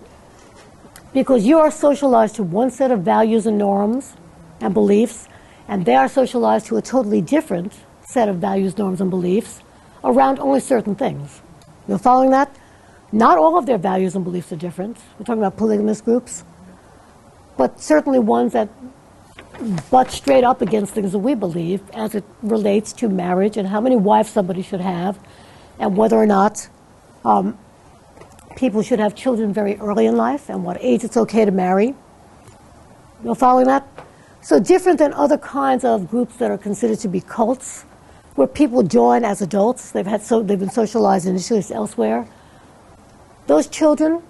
because you are socialized to one set of values and norms and beliefs, and they are socialized to a totally different set of values, norms, and beliefs around only certain things. You're following that? Not all of their values and beliefs are different. We're talking about polygamous groups, but certainly ones that butt straight up against things that we believe as it relates to marriage and how many wives somebody should have, and whether or not people should have children very early in life, and what age it's okay to marry. You're following that? So different than other kinds of groups that are considered to be cults, where people join as adults. They've been socialized initially elsewhere. Those children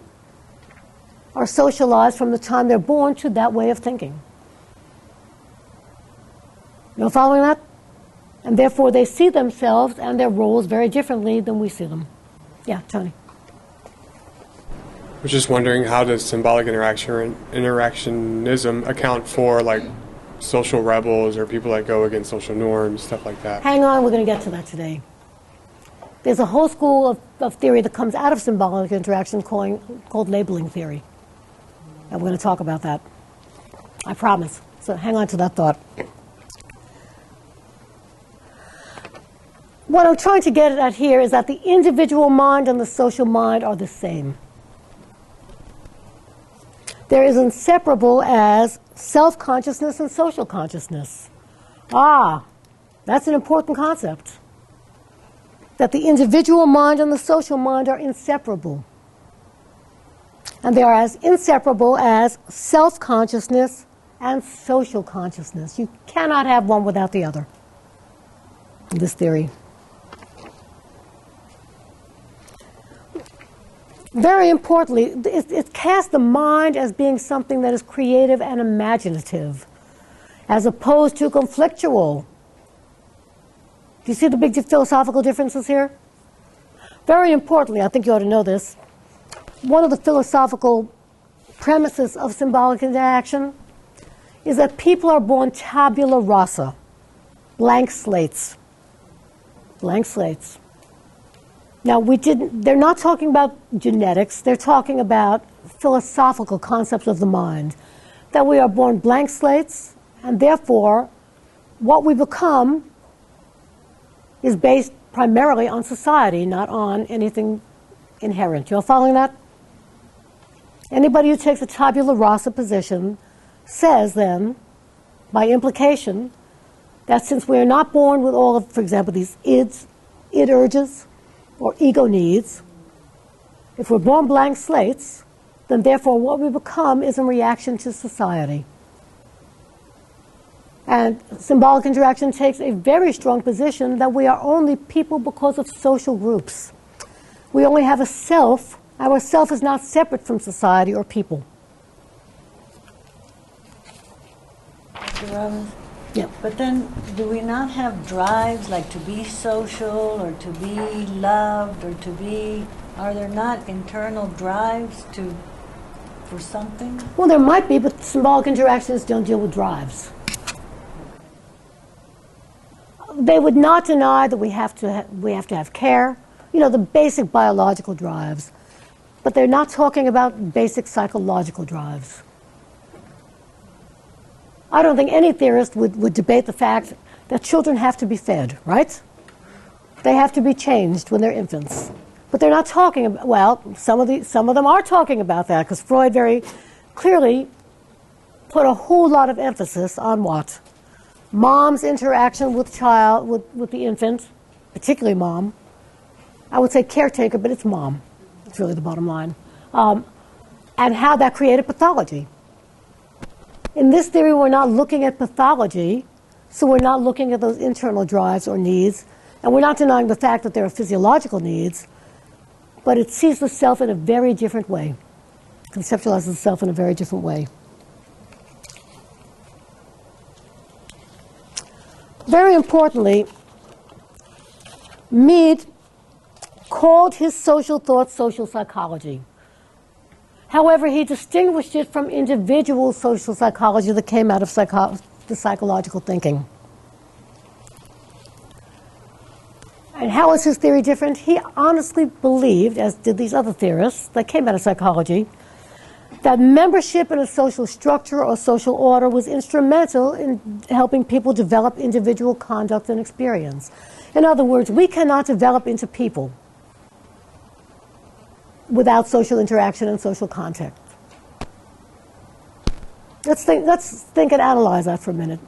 are socialized from the time they're born to that way of thinking. You're following that? And therefore they see themselves and their roles very differently than we see them. Yeah, Tony. I was just wondering, how does symbolic interactionism account for social rebels or people that go against social norms, stuff like that? Hang on, we're going to get to that today. There's a whole school of theory that comes out of symbolic interaction called labeling theory. And we're going to talk about that. I promise. So hang on to that thought. What I'm trying to get at here is that the individual mind and the social mind are the same. They're as inseparable as self-consciousness and social consciousness. That's an important concept. That the individual mind and the social mind are inseparable. And they are as inseparable as self-consciousness and social consciousness. You cannot have one without the other, in this theory. Very importantly, it casts the mind as being something that is creative and imaginative, as opposed to conflictual. Do you see the big philosophical differences here? Very importantly, I think you ought to know this, one of the philosophical premises of symbolic interaction is that people are born tabula rasa, blank slates. Blank slates. Now, they're not talking about genetics, they're talking about philosophical concepts of the mind. That we are born blank slates, and therefore, what we become is based primarily on society, not on anything inherent. You all following that? Anybody who takes a tabula rasa position says then, by implication, that since we are not born with all of, for example, these id urges, or ego needs, if we're born blank slates, then therefore what we become is in reaction to society. And symbolic interaction takes a very strong position that we are only people because of social groups. We only have a self. Our self is not separate from society or people. Mr. Robbins? Yeah. But then, do we not have drives like to be social or to be loved or to be, are there not internal drives for something? Well, there might be, but symbolic interactions don't deal with drives. They would not deny that we have to have care, the basic biological drives, but they're not talking about basic psychological drives. I don't think any theorist would debate the fact that children have to be fed, right? They have to be changed when they're infants. But they're not talking about, well, some of them are talking about that, because Freud very clearly put a whole lot of emphasis on what? Mom's interaction with with the infant, particularly mom. I would say caretaker, but it's mom. It's really the bottom line. And how that created pathology. In this theory, we're not looking at pathology, so we're not looking at those internal drives or needs, and we're not denying the fact that there are physiological needs, but it sees the self in a very different way, conceptualizes the self in a very different way. Very importantly, Mead called his social thought social psychology. However, he distinguished it from individual social psychology that came out of the psychological thinking. And how is his theory different? He honestly believed, as did these other theorists that came out of psychology, that membership in a social structure or social order was instrumental in helping people develop individual conduct and experience. In other words, we cannot develop into people without social interaction and social contact. Let's think and analyze that for a minute.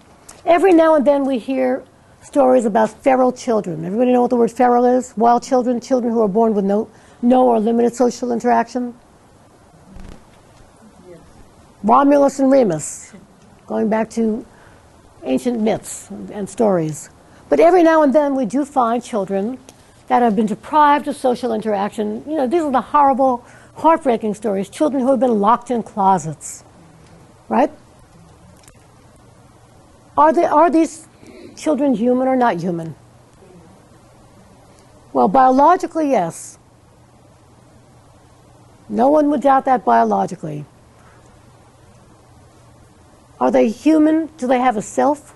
Every now and then we hear stories about feral children. Everybody know what the word feral is? Wild children, children who are born with no or limited social interaction. Yes. Romulus and Remus, going back to ancient myths and stories. But every now and then we do find children that have been deprived of social interaction. You know, these are the horrible, heartbreaking stories. Children who have been locked in closets, right? Are these children human or not human? Well, biologically, yes. No one would doubt that biologically. Are they human? Do they have a self?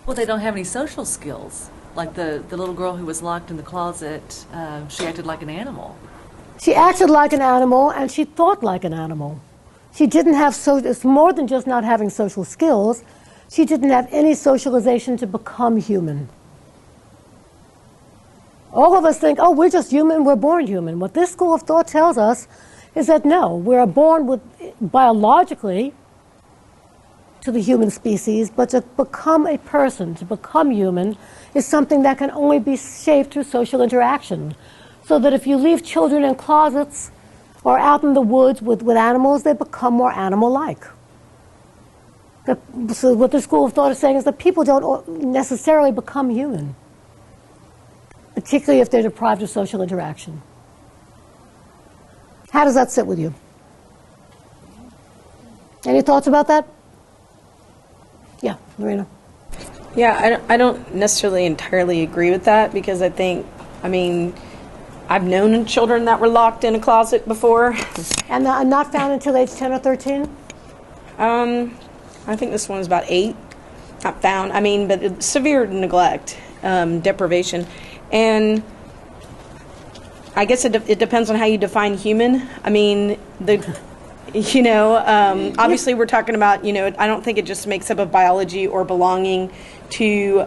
Well, they don't have any social skills. Like the little girl who was locked in the closet, she acted like an animal. She acted like an animal, and she thought like an animal. She didn't have it's more than just not having social skills. She didn't have any socialization to become human. All of us think, oh, we're just human, we're born human. What this school of thought tells us is that no, we're born biologically to the human species, but to become a person, to become human, is something that can only be shaped through social interaction. So that if you leave children in closets or out in the woods with animals, they become more animal-like. So what the school of thought is saying is that people don't necessarily become human, particularly if they're deprived of social interaction. How does that sit with you? Any thoughts about that? Yeah, Marina. Yeah, I don't necessarily entirely agree with that, because I mean, I've known children that were locked in a closet before. And not found until age 10 or 13? I think this one was about 8. Not found. I mean, but severe neglect, deprivation. And I guess it depends on how you define human. I mean, obviously we're talking about, I don't think it just makes up of biology or belonging to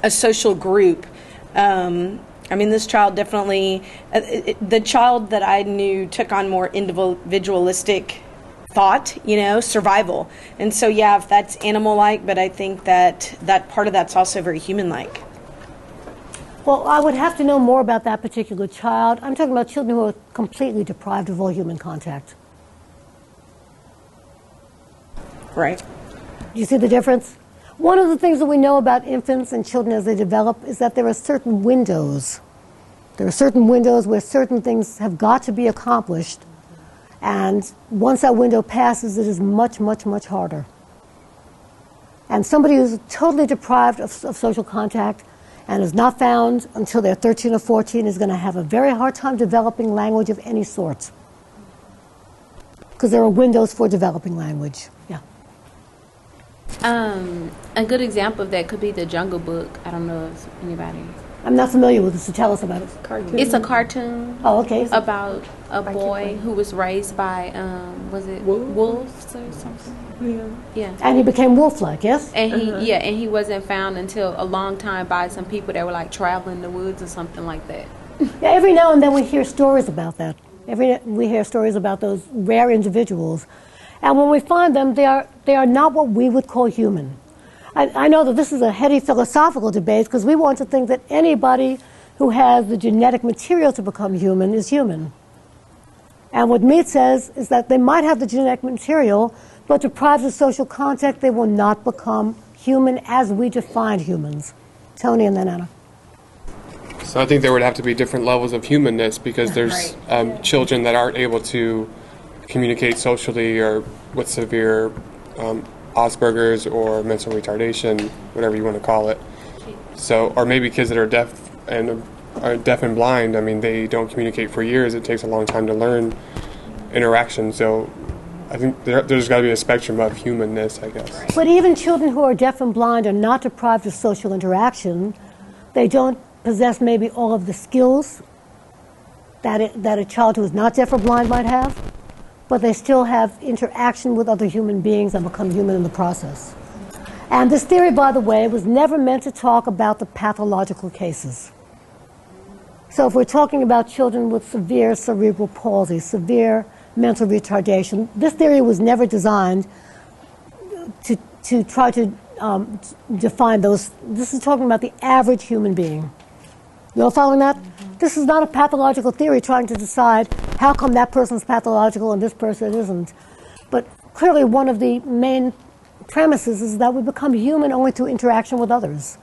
a social group. I mean, this child definitely, the child that I knew took on more individualistic thought, survival. And so, yeah, if that's animal-like, but I think that part of that's also very human-like. Well, I would have to know more about that particular child. I'm talking about children who are completely deprived of all human contact. Right. Do you see the difference? One of the things that we know about infants and children as they develop is that there are certain windows. There are certain windows where certain things have got to be accomplished. And once that window passes, it is much, much, much harder. And somebody who's totally deprived of social contact and is not found until they're 13 or 14 is going to have a very hard time developing language of any sort. Because there are windows for developing language. Yeah. A good example of that could be the Jungle Book. I don't know if anybody I'm not familiar with it, so tell us about it. It's a cartoon. Oh, okay. About a boy who was raised by, was it wolves or something? Yeah. And he became wolf-like, yes? And he wasn't found until a long time by some people that were like traveling the woods or something like that. Yeah, every now and then we hear stories about that. We hear stories about those rare individuals. And when we find them, they are not what we would call human. I know that this is a heady philosophical debate because we want to think that anybody who has the genetic material to become human is human. And what Mead says is that they might have the genetic material, but deprived of social contact, they will not become human as we define humans. Tony and then Anna. So I think there would have to be different levels of humanness because there's children that aren't able to communicate socially or with severe Asperger's or mental retardation, whatever you want to call it. So, or maybe kids that are deaf and blind. I mean, they don't communicate for years. It takes a long time to learn interaction. So, I think there's got to be a spectrum of humanness, I guess. But even children who are deaf and blind are not deprived of social interaction. They don't possess maybe all of the skills that a child who is not deaf or blind might have. But they still have interaction with other human beings and become human in the process. And this theory, by the way, was never meant to talk about the pathological cases. So if we're talking about children with severe cerebral palsy, severe mental retardation, this theory was never designed to try to define those. This is talking about the average human being. You all following that? This is not a pathological theory trying to decide how come that person's pathological and this person isn't. But clearly one of the main premises is that we become human only through interaction with others.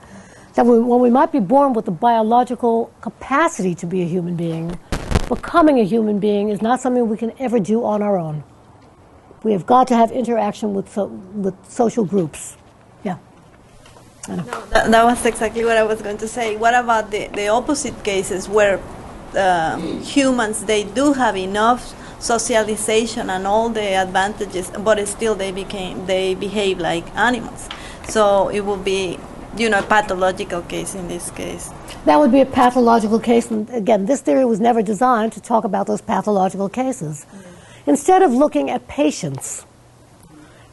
That when we might be born with the biological capacity to be a human being, becoming a human being is not something we can ever do on our own. We have got to have interaction with social groups. Yeah. No, that was exactly what I was going to say. What about the opposite cases where humans, they do have enough socialization and all the advantages, but still they behave like animals. So it would be, a pathological case in this case. That would be a pathological case. And again, this theory was never designed to talk about those pathological cases. Instead of looking at patients,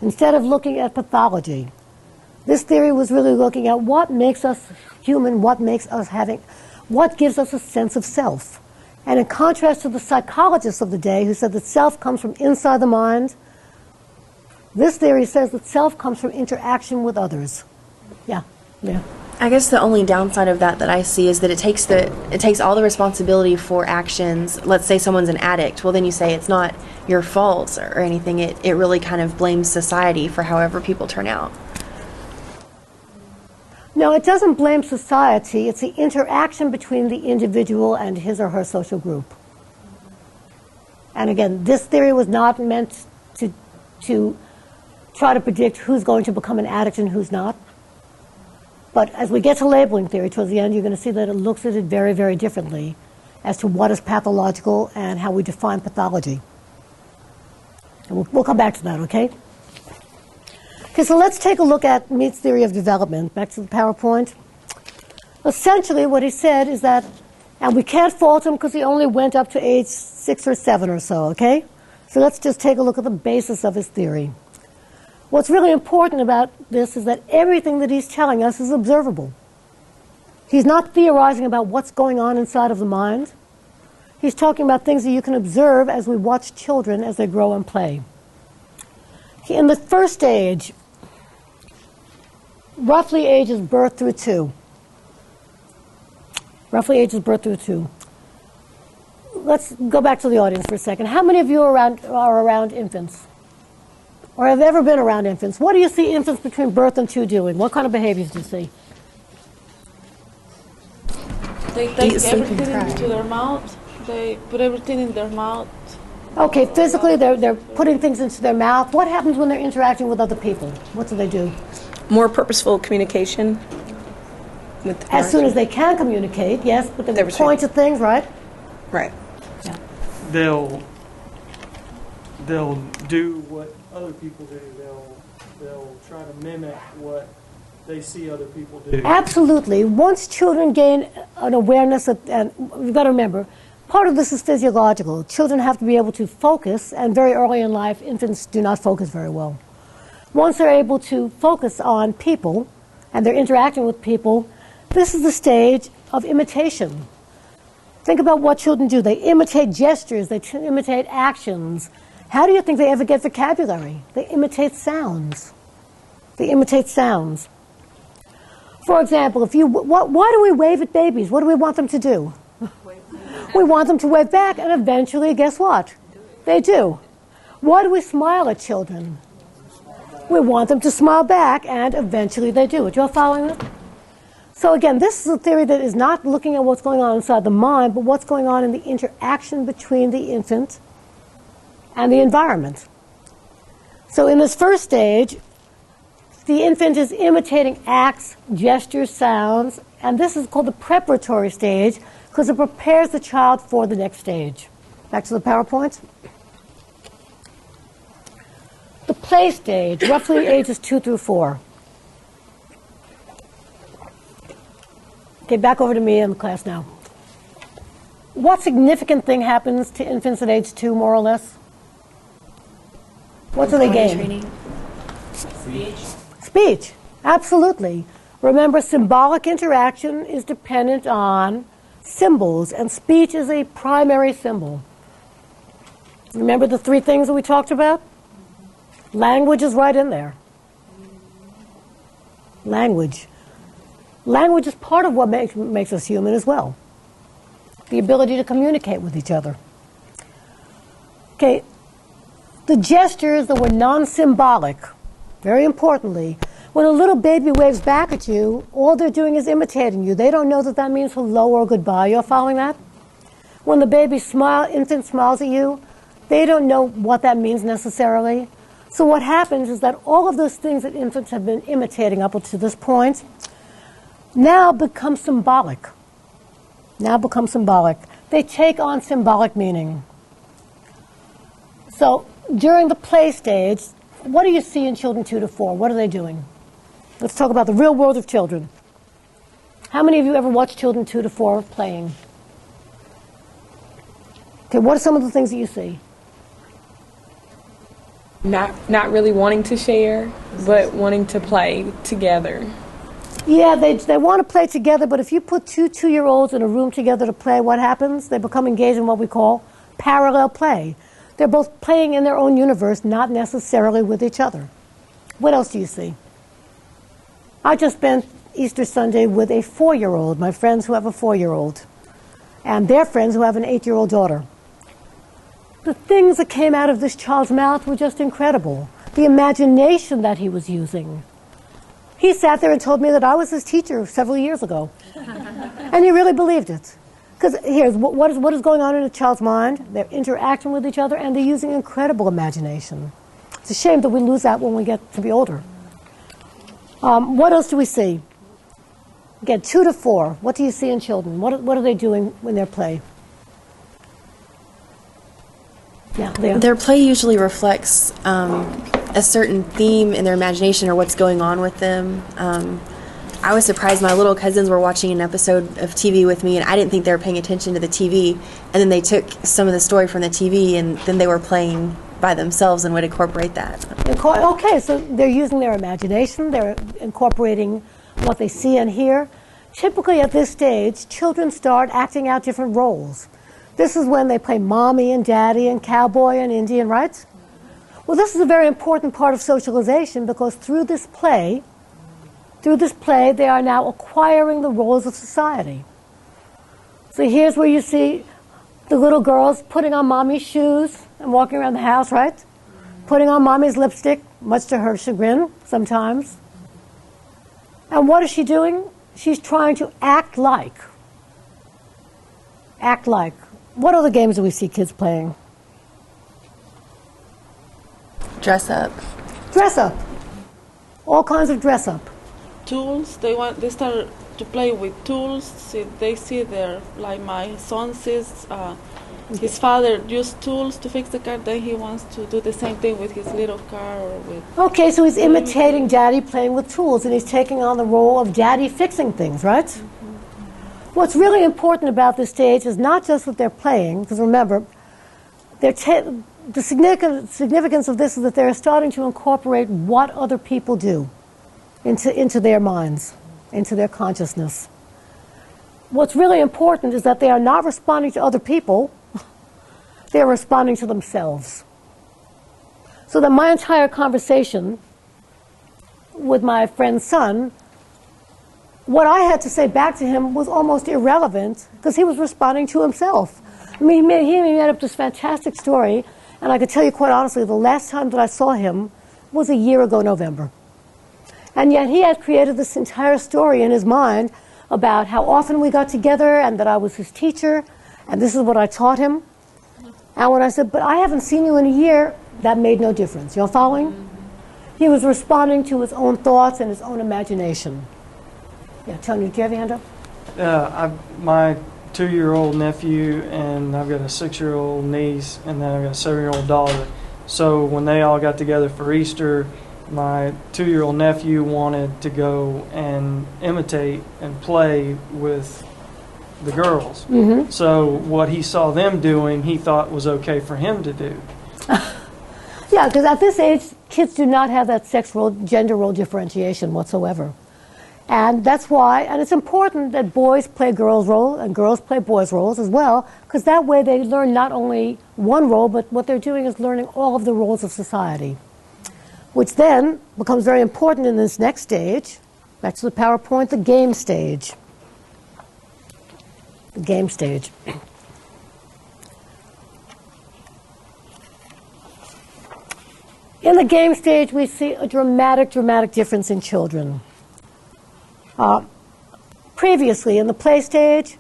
instead of looking at pathology, this theory was really looking at what makes us human, what gives us a sense of self. And in contrast to the psychologists of the day who said that self comes from inside the mind, this theory says that self comes from interaction with others. Yeah. I guess the only downside of that I see is that it takes all the responsibility for actions. Let's say someone's an addict. Well, then you say it's not your fault or anything. It really kind of blames society for however people turn out. No, it doesn't blame society. It's the interaction between the individual and his or her social group. And again, this theory was not meant to try to predict who's going to become an addict and who's not. But as we get to labeling theory towards the end, you're going to see that it looks at it very, very differently as to what is pathological and how we define pathology. And we'll come back to that, okay? Okay, so let's take a look at Mead's theory of development. Back to the PowerPoint. Essentially, what he said is that, and we can't fault him because he only went up to age 6 or 7 or so, okay? So let's just take a look at the basis of his theory. What's really important about this is that everything that he's telling us is observable. He's not theorizing about what's going on inside of the mind. He's talking about things that you can observe as we watch children as they grow and play. In the first stage, roughly ages birth through 2. Roughly ages birth through 2. Let's go back to the audience for a second. How many of you are around infants? Or have ever been around infants? What do you see infants between birth and 2 doing? What kind of behaviors do you see? They take everything into their mouth. They put everything in their mouth. Okay, physically they're putting things into their mouth. What happens when they're interacting with other people? What do they do? More purposeful communication. As soon as they can communicate, yes, but they point to things, right? Right. Yeah. They'll do what other people do. They'll try to mimic what they see other people do. Absolutely. Once children gain an awareness of, and you've got to remember, part of this is physiological. Children have to be able to focus, and very early in life, infants do not focus very well. Once they're able to focus on people, and they're interacting with people, this is the stage of imitation. Think about what children do. They imitate gestures, they imitate actions. How do you think they ever get vocabulary? They imitate sounds. They imitate sounds. For example, why do we wave at babies? What do we want them to do? We want them to wave back, and eventually, guess what? They do. Why do we smile at children? We want them to smile back, and eventually they do. Are you all following that? So again, this is a theory that is not looking at what's going on inside the mind, but what's going on in the interaction between the infant and the environment. So in this first stage, the infant is imitating acts, gestures, sounds, and this is called the preparatory stage because it prepares the child for the next stage. Back to the PowerPoint. The play stage, roughly ages 2 through 4. Okay, back over to me in the class now. What significant thing happens to infants at age 2, more or less? What do they gain? Speech, absolutely. Remember, symbolic interaction is dependent on symbols, and speech is a primary symbol. Remember the 3 things that we talked about? Language is right in there. Language. Language is part of what makes us human as well. The ability to communicate with each other. Okay, the gestures that were non-symbolic, very importantly, when a little baby waves back at you, all they're doing is imitating you. They don't know that that means hello or goodbye. You're following that? When the infant smiles at you, they don't know what that means necessarily. So what happens is that all of those things that infants have been imitating up to this point now become symbolic. Now become symbolic. They take on symbolic meaning. So during the play stage, what do you see in children 2 to 4? What are they doing? Let's talk about the real world of children. How many of you ever watched children 2 to 4 playing? Okay, what are some of the things that you see? Not really wanting to share, but wanting to play together. Yeah, they want to play together, but if you put 2 2-year-olds in a room together to play, what happens? They become engaged in what we call parallel play. They're both playing in their own universe, not necessarily with each other. What else do you see? I just spent Easter Sunday with a 4-year-old, my friends who have a 4-year-old, and their friends who have an 8-year-old daughter. The things that came out of this child's mouth were just incredible. The imagination that he was using. He sat there and told me that I was his teacher several years ago. And he really believed it. Because here's what is going on in a child's mind. They're interacting with each other, and they're using incredible imagination. It's a shame that we lose that when we get to be older. What else do we see? Again, 2 to 4. What do you see in children? What are they doing when they're play? Yeah, their play usually reflects a certain theme in their imagination or what's going on with them. I was surprised my little cousins were watching an episode of TV with me, and I didn't think they were paying attention to the TV. And then they took some of the story from the TV, and then they were playing by themselves and would incorporate that. Okay, so they're using their imagination. They're incorporating what they see and hear. Typically at this stage, children start acting out different roles. This is when they play mommy and daddy and cowboy and Indian, right? Well, this is a very important part of socialization because through this play, they are now acquiring the roles of society. So here's where you see the little girls putting on mommy's shoes and walking around the house, right? Putting on mommy's lipstick, much to her chagrin sometimes. And what is she doing? She's trying to act like. Act like. What other games do we see kids playing? Dress up. Dress up. All kinds of dress up. Tools. They start to play with tools. See, they see their, like my son sees his father use tools to fix the car, then he wants to do the same thing with his little car or with... Okay, so he's imitating daddy playing with tools, and he's taking on the role of daddy fixing things, right? What's really important about this stage is not just that they're playing, because remember, the significance of this is that they're starting to incorporate what other people do into their minds, into their consciousness. What's really important is that they are not responding to other people, they're responding to themselves. So that my entire conversation with my friend's son, what I had to say back to him was almost irrelevant because he was responding to himself. I mean, he made up this fantastic story, and I could tell you quite honestly, the last time that I saw him was a year ago November. And yet he had created this entire story in his mind about how often we got together and that I was his teacher, and this is what I taught him. And when I said, but I haven't seen you in a year, that made no difference. Y'all following? He was responding to his own thoughts and his own imagination. Yeah, Tony, do you have your hand up? My 2-year-old nephew, and I've got a 6-year-old niece, and then I've got a 7-year-old daughter. So when they all got together for Easter, my 2-year-old nephew wanted to go and imitate and play with the girls. Mm-hmm. So what he saw them doing, he thought was okay for him to do. Yeah, because at this age, kids do not have that sex role, gender role differentiation whatsoever. And that's why, and it's important that boys play girls' roles and girls play boys' roles as well, because that way they learn not only one role, but what they're doing is learning all of the roles of society, which then becomes very important in this next stage. Back to the PowerPoint, the game stage. The game stage. In the game stage, we see a dramatic difference in children. Previously, in the play stage,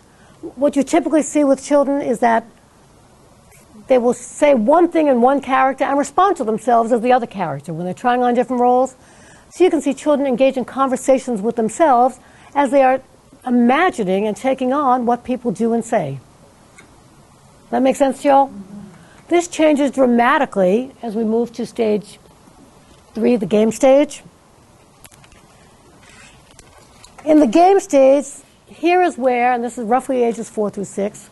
what you typically see with children is that they will say one thing in one character and respond to themselves as the other character when they're trying on different roles. So you can see children engage in conversations with themselves as they are imagining and taking on what people do and say. That make sense to y'all? This changes dramatically as we move to stage 3, the game stage. In the game stage, here is where, and this is roughly ages 4 through 6,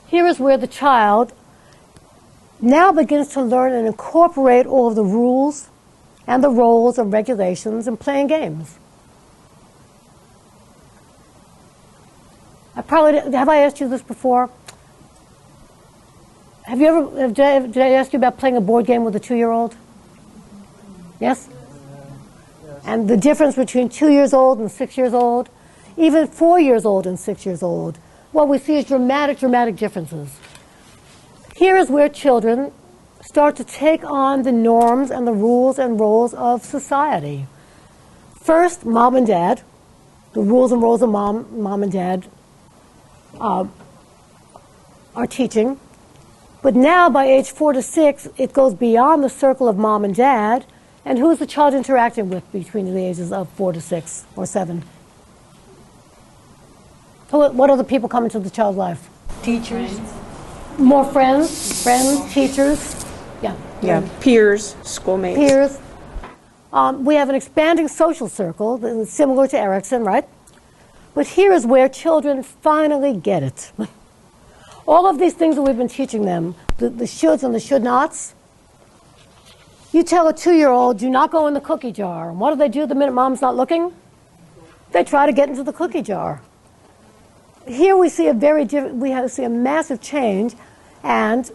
here is where the child now begins to learn and incorporate all of the rules and the roles and regulations in playing games. Have I asked you this before? Have you ever, did I ask you about playing a board game with a 2-year-old? Yes? And the difference between 2 years old and 6 years old, even 4 years old and 6 years old, what we see is dramatic differences. Here is where children start to take on the norms and the rules and roles of society. First, mom and dad, the rules and roles of mom and dad are teaching. But now, by age 4 to 6, it goes beyond the circle of mom and dad. And who is the child interacting with between the ages of 4 to 6 or 7? What other people come into the child's life? Teachers. More friends, teachers. Yeah, peers, schoolmates. Peers. We have an expanding social circle, similar to Erikson, right? But here is where children finally get it. All of these things that we've been teaching them, the shoulds and the should nots. You tell a 2-year-old, do not go in the cookie jar. And what do the minute mom's not looking? They try to get into the cookie jar. Here we see a massive change, and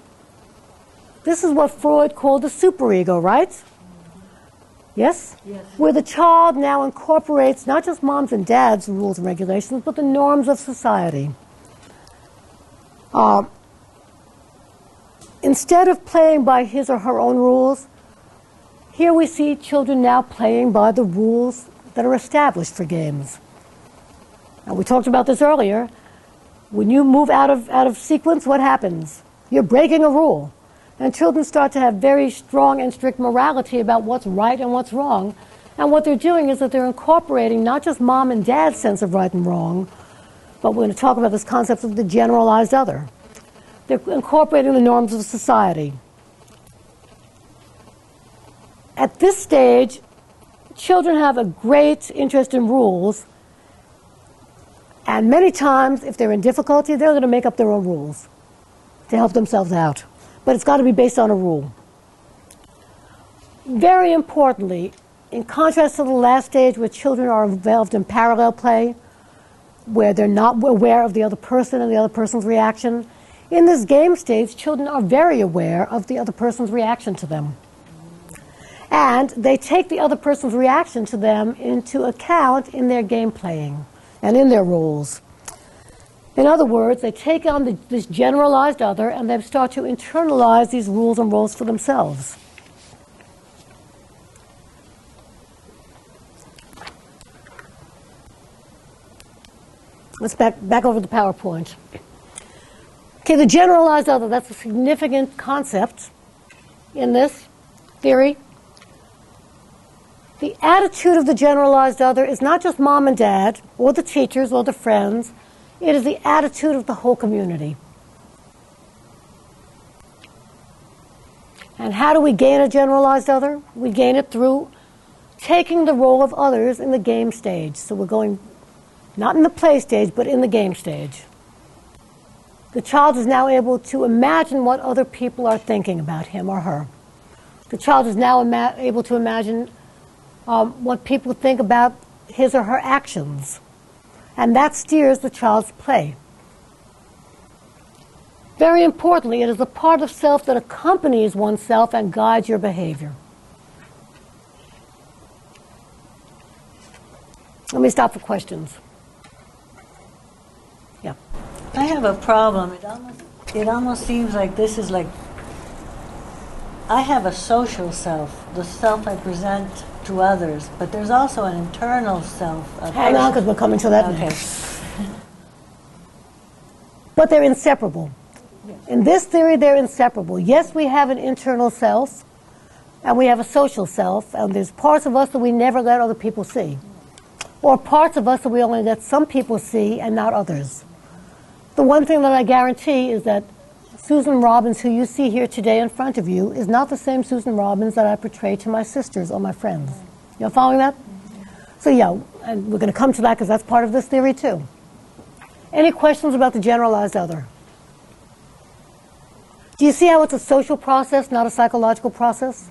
this is what Freud called the superego, right? Yes? Yes. Where the child now incorporates not just mom's and dad's rules and regulations, but the norms of society. Instead of playing by his or her own rules, here we see children now playing by the rules that are established for games. Now, we talked about this earlier. When you move out of sequence, what happens? You're breaking a rule. And children start to have very strong and strict morality about what's right and what's wrong. And what they're doing is that they're incorporating not just mom and dad's sense of right and wrong, but we're going to talk about this concept of the generalized other. They're incorporating the norms of society. At this stage, children have a great interest in rules, and many times, if they're in difficulty, they're going to make up their own rules to help themselves out. But it's got to be based on a rule. Very importantly, in contrast to the last stage where children are involved in parallel play, where they're not aware of the other person and the other person's reaction, in this game stage, children are very aware of the other person's reaction to them. And they take the other person's reaction to them into account in their game playing and in their rules. In other words, they take on this generalized other and they start to internalize these rules and roles for themselves. Let's back over the PowerPoint. Okay, the generalized other, that's a significant concept in this theory. The attitude of the generalized other is not just mom and dad, or the teachers, or the friends. It is the attitude of the whole community. And how do we gain a generalized other? We gain it through taking the role of others in the game stage. So we're going not in the play stage, but in the game stage. The child is now able to imagine what other people are thinking about him or her. The child is now able to imagine what people think about his or her actions. And that steers the child's play. Very importantly, it is a part of self that accompanies oneself and guides your behavior. Let me stop for questions. Yeah. I have a problem. It almost seems like this is like, I have a social self, the self I present to others, but there's also an internal self. Hang on, because we're coming to that okay. next. But they're inseparable. In this theory, they're inseparable. Yes, we have an internal self, and we have a social self, and there's parts of us that we never let other people see, or parts of us that we only let some people see and not others. The one thing that I guarantee is that Susan Robbins, who you see here today in front of you, is not the same Susan Robbins that I portray to my sisters or my friends. You following that? So yeah, and we're going to come to that because that's part of this theory too. Any questions about the generalized other? Do you see how it's a social process, not a psychological process?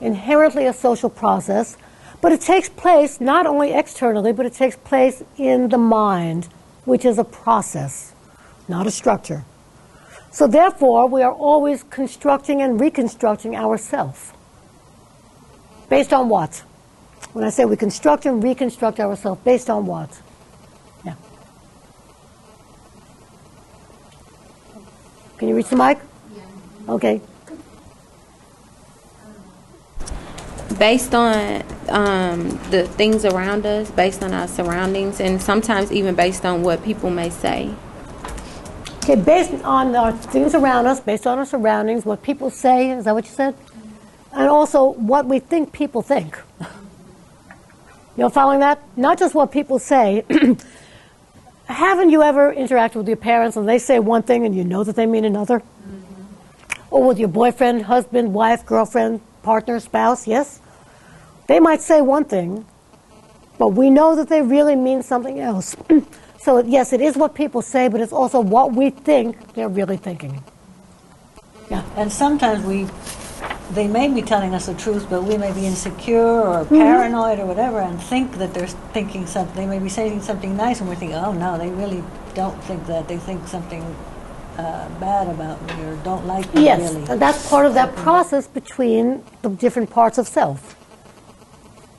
Inherently a social process, but it takes place not only externally, but it takes place in the mind, which is a process, not a structure. So therefore, we are always constructing and reconstructing ourselves. Based on what? When I say we construct and reconstruct ourselves, based on what? Yeah. Can you reach the mic? Yeah. Okay. Based on the things around us, based on our surroundings, and sometimes even based on what people may say. Okay, based on our things around us, based on our surroundings, what people say, is that what you said? And also what we think people think. You know, following that? Not just what people say. Haven't you ever interacted with your parents and they say one thing and you know that they mean another? Mm-hmm. Or with your boyfriend, husband, wife, girlfriend, partner, spouse, yes? They might say one thing, but we know that they really mean something else. So yes, it is what people say, but it's also what we think they're really thinking. Yeah. And sometimes they may be telling us the truth, but we may be insecure or paranoid or whatever and think that they're thinking something. They may be saying something nice and we're thinking, oh no, they really don't think that. They think something bad about me or don't like me, yes, really. And that's part of that process between the different parts of self.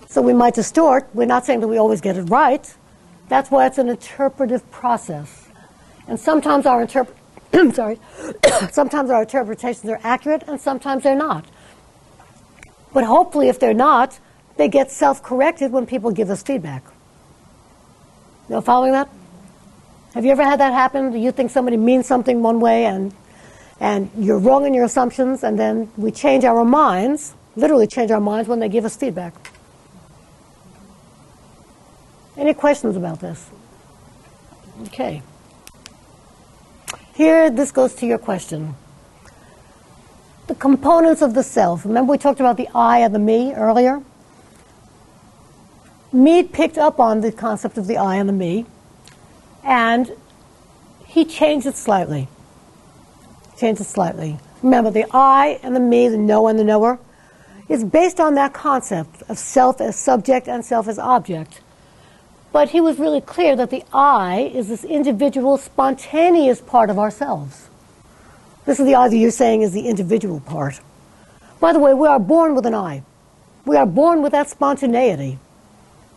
So we might distort. We're not saying that we always get it right. That's why it's an interpretive process. And sometimes our sometimes our interpretations are accurate and sometimes they're not. But hopefully if they're not, they get self-corrected when people give us feedback. You know, following that? Have you ever had that happen? Do you think somebody means something one way and you're wrong in your assumptions, and then we change our minds, literally change our minds when they give us feedback? Any questions about this? Okay. Here, this goes to your question. The components of the self. Remember we talked about the I and the me earlier? Mead picked up on the concept of the I and the me, and he changed it slightly. Remember, the I and the me, the know and the knower, is based on that concept of self as subject and self as object. But he was really clear that the I is this individual, spontaneous part of ourselves. This is the I that you're saying is the individual part. By the way, we are born with an I. We are born with that spontaneity.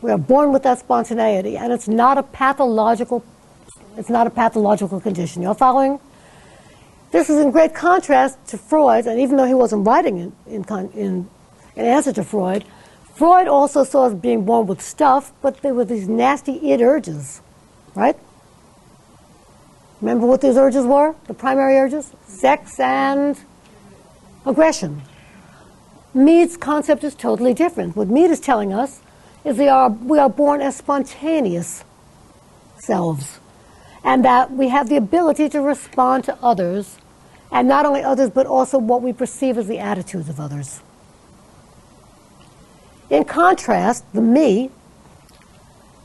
We are born with that spontaneity, and it's not a pathological condition. You're following? This is in great contrast to Freud, and even though he wasn't writing in answer to Freud, Freud also saw us being born with stuff, but there were these nasty id urges, right? Remember what these urges were? The primary urges? Sex and aggression. Mead's concept is totally different. What Mead is telling us is we are born as spontaneous selves, and that we have the ability to respond to others, and not only others, but also what we perceive as the attitudes of others. In contrast, the me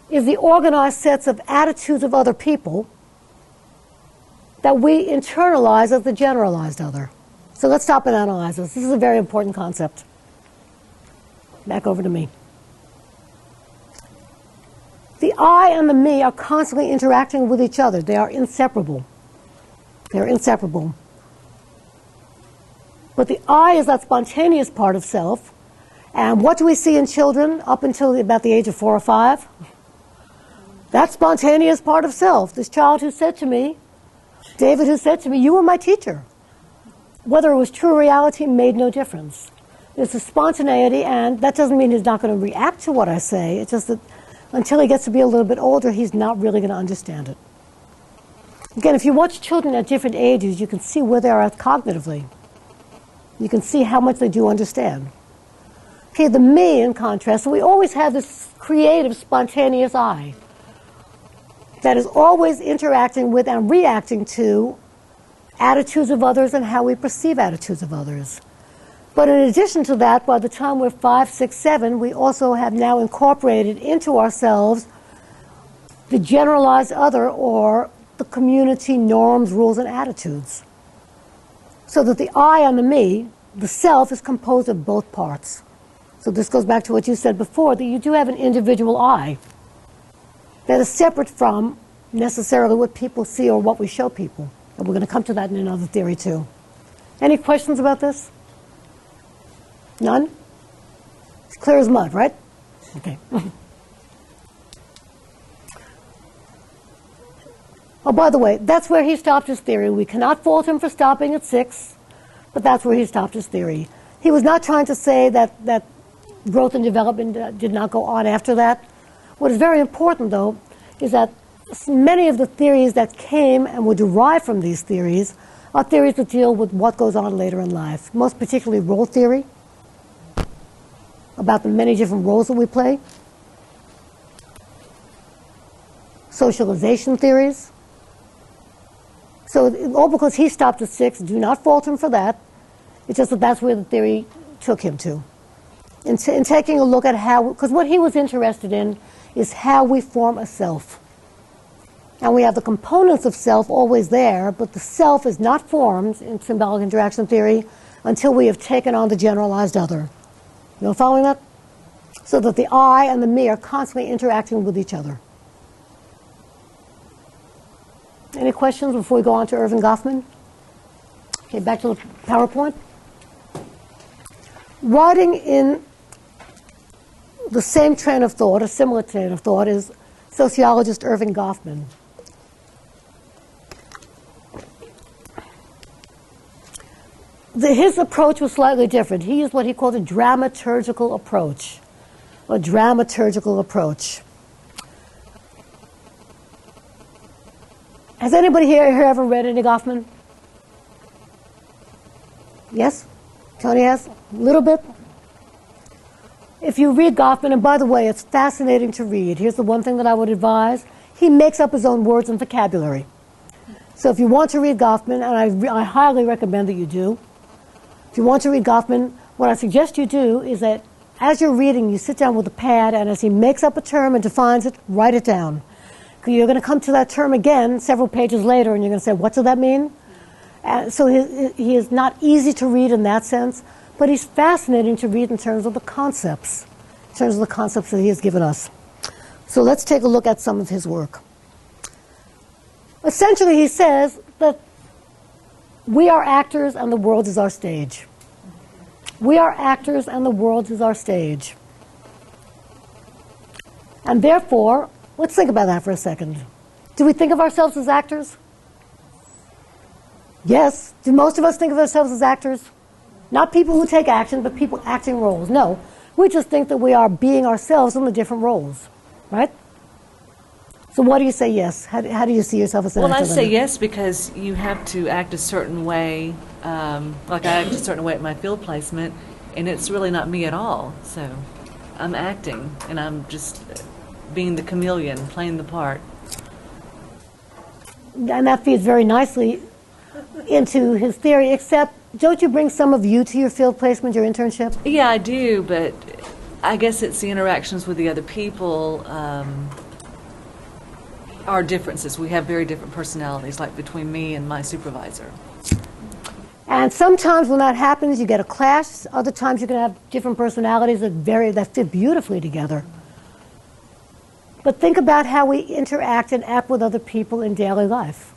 is the organized sets of attitudes of other people that we internalize as the generalized other. So let's stop and analyze this. This is a very important concept. Back over to me. The I and the me are constantly interacting with each other. They are inseparable. They're inseparable. But the I is that spontaneous part of self. And what do we see in children up until about the age of 4 or 5? That spontaneous part of self. This child who said to me, David who said to me, you were my teacher. Whether it was true reality made no difference. It's a spontaneity, and that doesn't mean he's not going to react to what I say. It's just that until he gets to be a little bit older, he's not really going to understand it. Again, if you watch children at different ages, you can see where they are at cognitively. You can see how much they do understand. Okay, the me, in contrast, so we always have this creative, spontaneous I that is always interacting with and reacting to attitudes of others and how we perceive attitudes of others. But in addition to that, by the time we're 5, 6, 7, we also have now incorporated into ourselves the generalized other, or the community norms, rules, and attitudes. So that the I and the me, the self, is composed of both parts. So this goes back to what you said before, that you do have an individual I that is separate from necessarily what people see or what we show people. And we're going to come to that in another theory too. Any questions about this? None? It's clear as mud, right? Okay. Oh, by the way, that's where he stopped his theory. We cannot fault him for stopping at 6, but that's where he stopped his theory. He was not trying to say that growth and development did not go on after that. What is very important, though, is that many of the theories that came and were derived from these theories are theories that deal with what goes on later in life, most particularly role theory, about the many different roles that we play, socialization theories. So all because he stopped at 6, do not fault him for that. It's just that that's where the theory took him to. In taking a look at how, because what he was interested in is how we form a self. And we have the components of self always there, but the self is not formed in symbolic interaction theory until we have taken on the generalized other. You know, following that? So that the I and the me are constantly interacting with each other. Any questions before we go on to Erving Goffman? Okay, back to the PowerPoint. Writing in the same train of thought, a similar train of thought, is sociologist Erving Goffman. His approach was slightly different. He used what he called a dramaturgical approach. A dramaturgical approach. Has anybody here ever read any Goffman? Yes? Tony has? A little bit? if you read Goffman, and by the way, it's fascinating to read. Here's the one thing that I would advise. He makes up his own words and vocabulary. So if you want to read Goffman, and I highly recommend that you do, if you want to read Goffman, what I suggest you do is that as you're reading, you sit down with a pad, and as he makes up a term and defines it, write it down. Because you're going to come to that term again several pages later, and you're going to say, what does that mean? So he is not easy to read in that sense, but he's fascinating to read in terms of the concepts, that he has given us. So let's take a look at some of his work. Essentially, he says that we are actors and the world is our stage. We are actors and the world is our stage. And therefore, let's think about that for a second. Do we think of ourselves as actors? Yes. Do most of us think of ourselves as actors? Not people who take action, but people acting roles. No. We just think that we are being ourselves in the different roles. Right? So what do you say yes? How do you see yourself as an actor? Well, I say yes because you have to act a certain way. Like I act a certain way at my field placement, and it's really not me at all. So I'm acting, and I'm just being the chameleon, playing the part. And that feeds very nicely into his theory, except don't you bring some of you to your field placement, your internship? Yeah, I do, but I guess it's the interactions with the other people, our differences. We have very different personalities, like between me and my supervisor. And sometimes when that happens, you get a clash. Other times you can have different personalities that fit beautifully together. But think about how we interact and act with other people in daily life.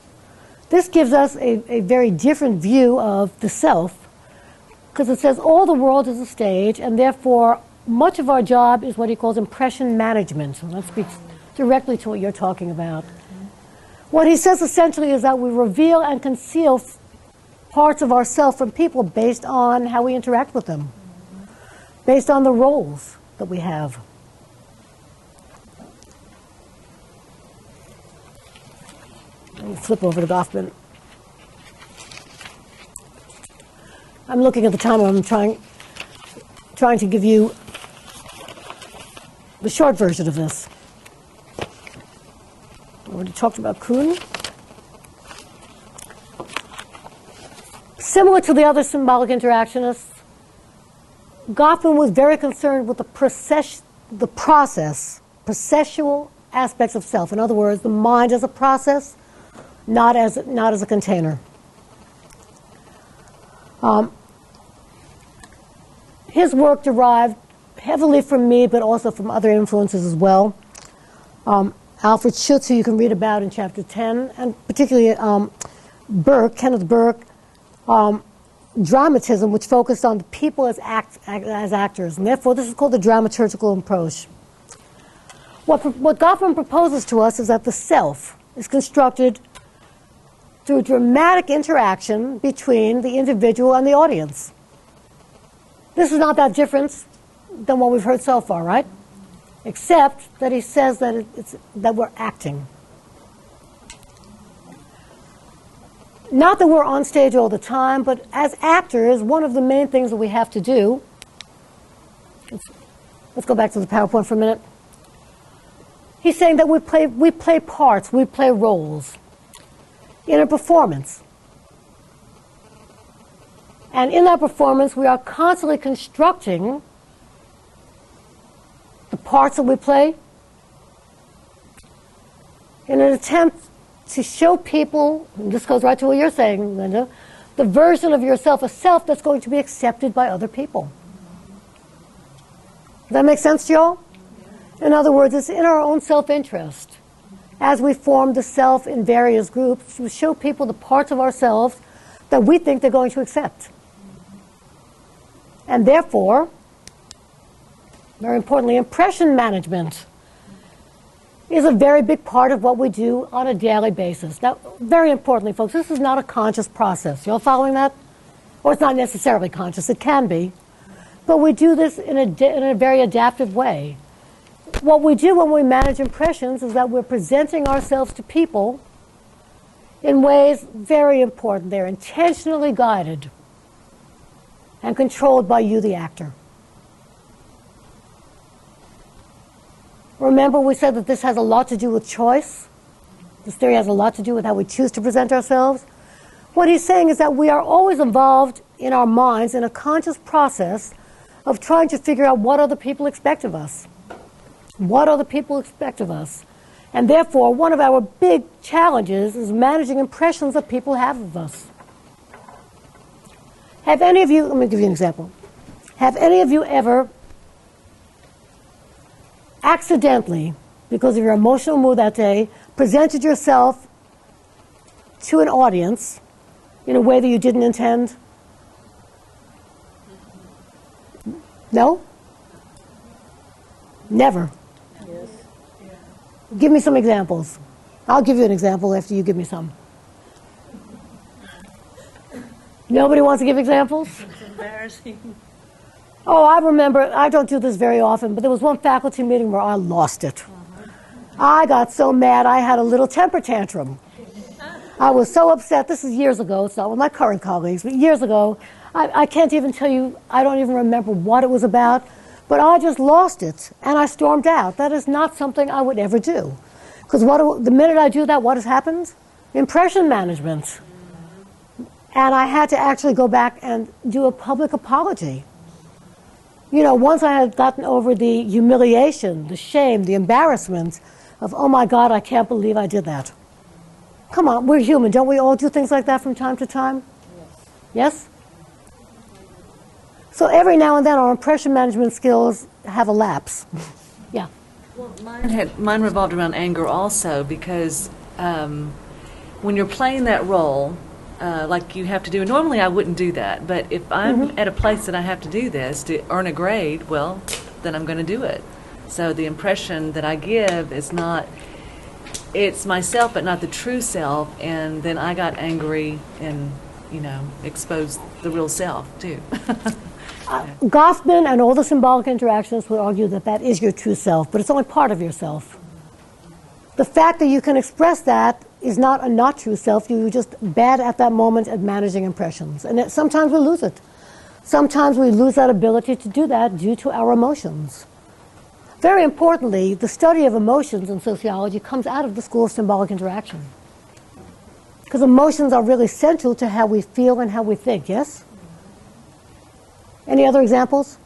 This gives us a very different view of the self, because it says all the world is a stage, and therefore much of our job is what he calls impression management. And that speaks directly to what you're talking about. What he says essentially is that we reveal and conceal parts of ourselves from people based on how we interact with them, based on the roles that we have. Let me flip over to Goffman. I'm looking at the time. I'm trying to give you the short version of this. I already talked about Kuhn. Similar to the other symbolic interactionists, Goffman was very concerned with the processual aspects of self. In other words, the mind as a process, not as a container. His work derived heavily from Mead, but also from other influences as well. Alfred Schutz, who you can read about in chapter 10, and particularly Kenneth Burke, dramatism, which focused on the people as actors, and therefore this is called the dramaturgical approach. What Goffman proposes to us is that the self is constructed through dramatic interaction between the individual and the audience. This is not that different than what we've heard so far, right? Except that he says that that we're acting. Not that we're on stage all the time, but as actors, one of the main things that we have to do, let's go back to the PowerPoint for a minute. He's saying that we play parts, we play roles in a performance. And in that performance, we are constantly constructing the parts that we play in an attempt to show people, and this goes right to what you're saying, Linda, the version of yourself, a self that's going to be accepted by other people. Does that make sense to you all? In other words, it's in our own self-interest, as we form the self in various groups, to show people the parts of ourselves that we think they're going to accept. And therefore, very importantly, impression management is a very big part of what we do on a daily basis. Now, very importantly, folks, this is not a conscious process. You all following that? Or it's not necessarily conscious. It can be. But we do this in a very adaptive way. What we do when we manage impressions is that we're presenting ourselves to people in ways very important. They're intentionally guided and controlled by you, the actor. Remember, we said that this has a lot to do with choice. This theory has a lot to do with how we choose to present ourselves. What he's saying is that we are always involved in our minds in a conscious process of trying to figure out what other people expect of us. What other people expect of us. And therefore, one of our big challenges is managing impressions that people have of us. Have any of you, let me give you an example. Have any of you ever accidentally, because of your emotional mood that day, presented yourself to an audience in a way that you didn't intend? No? Never. Yes. Give me some examples. I'll give you an example after you give me some. Nobody wants to give examples? It's embarrassing. Oh, I remember, I don't do this very often, but there was one faculty meeting where I lost it. I got so mad I had a little temper tantrum. I was so upset. This is years ago. It's not with my current colleagues, but years ago. I can't even tell you, I don't even remember what it was about, but I just lost it, and I stormed out. That is not something I would ever do. Because the minute I do that, what has happened? Impression management. And I had to actually go back and do a public apology. You know, once I had gotten over the humiliation, the shame, the embarrassment of, oh my God, I can't believe I did that. Come on, we're human. Don't we all do things like that from time to time? Yes? So every now and then our impression management skills have a lapse. Yeah. Well, mine revolved around anger also, because when you're playing that role, like you have to do, normally I wouldn't do that, but if I'm at a place that I have to do this to earn a grade, well, then I'm going to do it. So the impression that I give is not, it's myself but not the true self, and then I got angry and, you know, exposed the real self too. Goffman and all the symbolic interactionists would argue that that is your true self, but it's only part of yourself. The fact that you can express that is not a not true self. You're just bad at that moment at managing impressions. And sometimes we lose it. Sometimes we lose that ability to do that due to our emotions. Very importantly, the study of emotions in sociology comes out of the school of symbolic interaction. Because emotions are really central to how we feel and how we think, yes? Any other examples?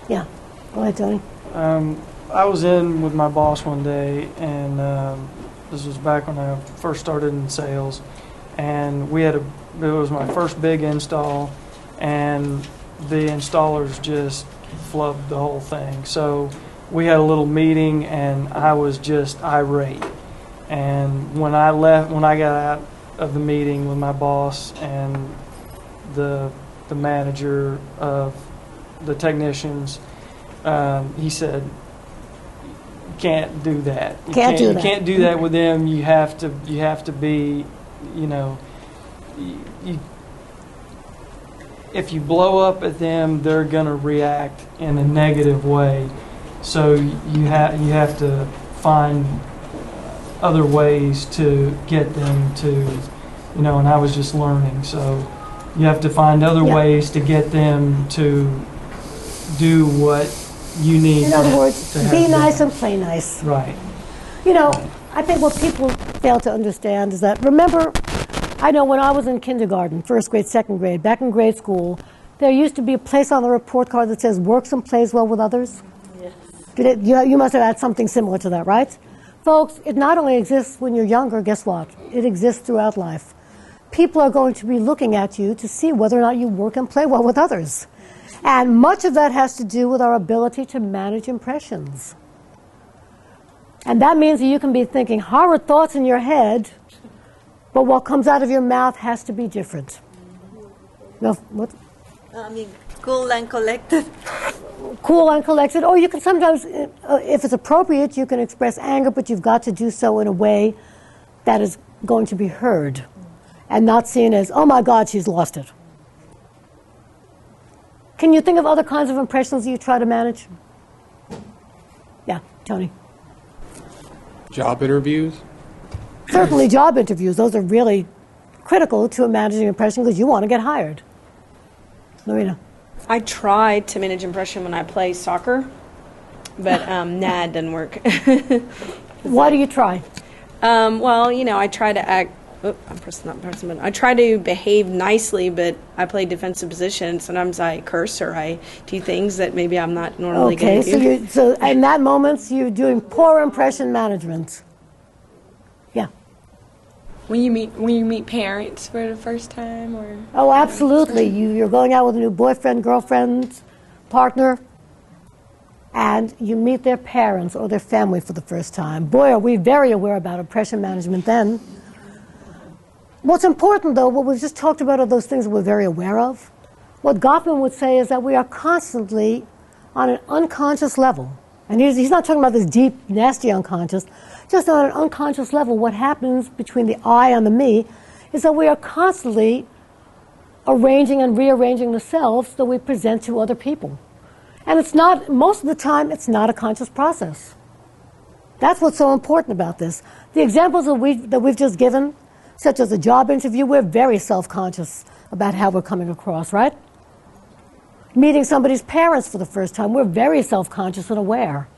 Yeah, go ahead, Tony. I was in with my boss one day, and this was back when I first started in sales, and it was my first big install, and the installers just flubbed the whole thing. So we had a little meeting, and I was just irate. And when I got out of the meeting with my boss and the manager of the technicians, he said, "You can't do that. You can't do that with them. You have to be, you know, if you blow up at them, they're going to react in a negative way. So you have to find other ways to get them to, you know." And I was just learning, so you have to find other ways to get them to do what you need. In other words, be nice and play nice. Right. You know, I think what people fail to understand is that, remember, I know when I was in kindergarten, first grade, second grade, back in grade school, there used to be a place on the report card that says works and plays well with others. Yes. You must have had something similar to that, right? Folks, it not only exists when you're younger, guess what? It exists throughout life. People are going to be looking at you to see whether or not you work and play well with others. And much of that has to do with our ability to manage impressions. And that means that you can be thinking horrid thoughts in your head, but what comes out of your mouth has to be different. No, what? I mean, cool and collected. Cool and collected. Or you can sometimes, if it's appropriate, you can express anger, but you've got to do so in a way that is going to be heard and not seen as, oh my God, she's lost it. Can you think of other kinds of impressions that you try to manage? Yeah, Tony. Job interviews? Certainly job interviews. Those are really critical to managing impression because you want to get hired. Lorena. I try to manage impression when I play soccer. but nah, it doesn't work. Why do you try? Well, I try to act. I try to behave nicely, but I play defensive position. Sometimes I curse or I do things that maybe I'm not normally going to do. Okay, so in that moment, you're doing poor impression management. Yeah. When you meet parents for the first time, or Oh, absolutely. You're going out with a new boyfriend, girlfriend, partner, and you meet their parents or their family for the first time. Boy, are we very aware about impression management then. What's important, though, what we've just talked about are those things that we're very aware of. What Goffman would say is that we are constantly on an unconscious level. And he's not talking about this deep, nasty unconscious. Just on an unconscious level, what happens between the I and the me is that we are constantly arranging and rearranging the selves that we present to other people. And it's not, most of the time, it's not a conscious process. That's what's so important about this. The examples that we've just given, such as a job interview, we're very self-conscious about how we're coming across, right? Meeting somebody's parents for the first time, we're very self-conscious and aware.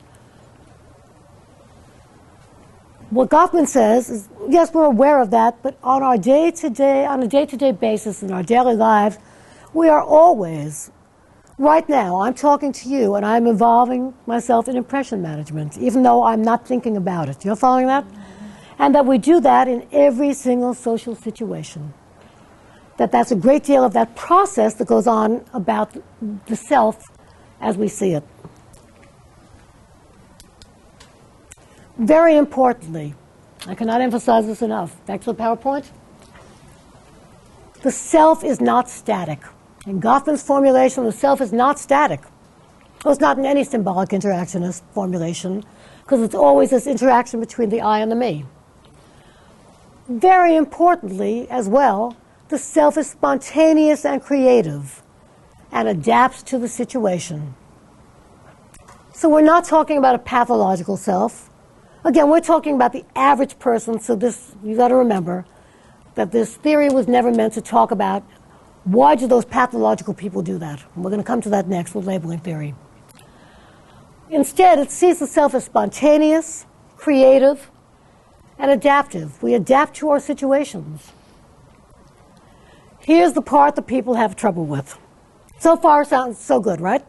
What Goffman says is, yes, we're aware of that, but on a day-to-day basis in our daily lives, we are always, right now, I'm talking to you and I'm involving myself in impression management, even though I'm not thinking about it. You're following that? And that we do that in every single social situation. That's a great deal of that process that goes on about the self as we see it. Very importantly, I cannot emphasize this enough. Back to the PowerPoint. The self is not static. In Goffman's formulation, the self is not static. Well, it's not in any symbolic interactionist formulation, because it's always this interaction between the I and the me. Very importantly, as well, the self is spontaneous and creative and adapts to the situation. So we're not talking about a pathological self. Again, we're talking about the average person, so this, you got to remember that this theory was never meant to talk about why do those pathological people do that. And we're going to come to that next with labeling theory. Instead, it sees the self as spontaneous, creative, and adaptive. We adapt to our situations. Here's the part that people have trouble with. So far, sounds so good, right?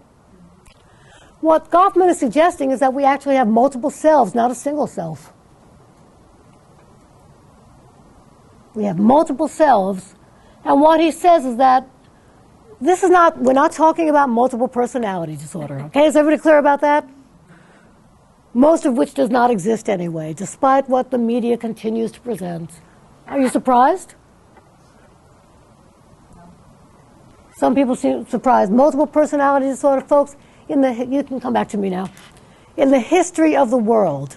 What Goffman is suggesting is that we actually have multiple selves, not a single self. We have multiple selves, and what he says is that this is not, we're not talking about multiple personality disorder. Okay, is everybody clear about that? Most of which does not exist anyway, despite what the media continues to present. Are you surprised? Some people seem surprised. Multiple personality disorder, folks, you can come back to me now. In the history of the world,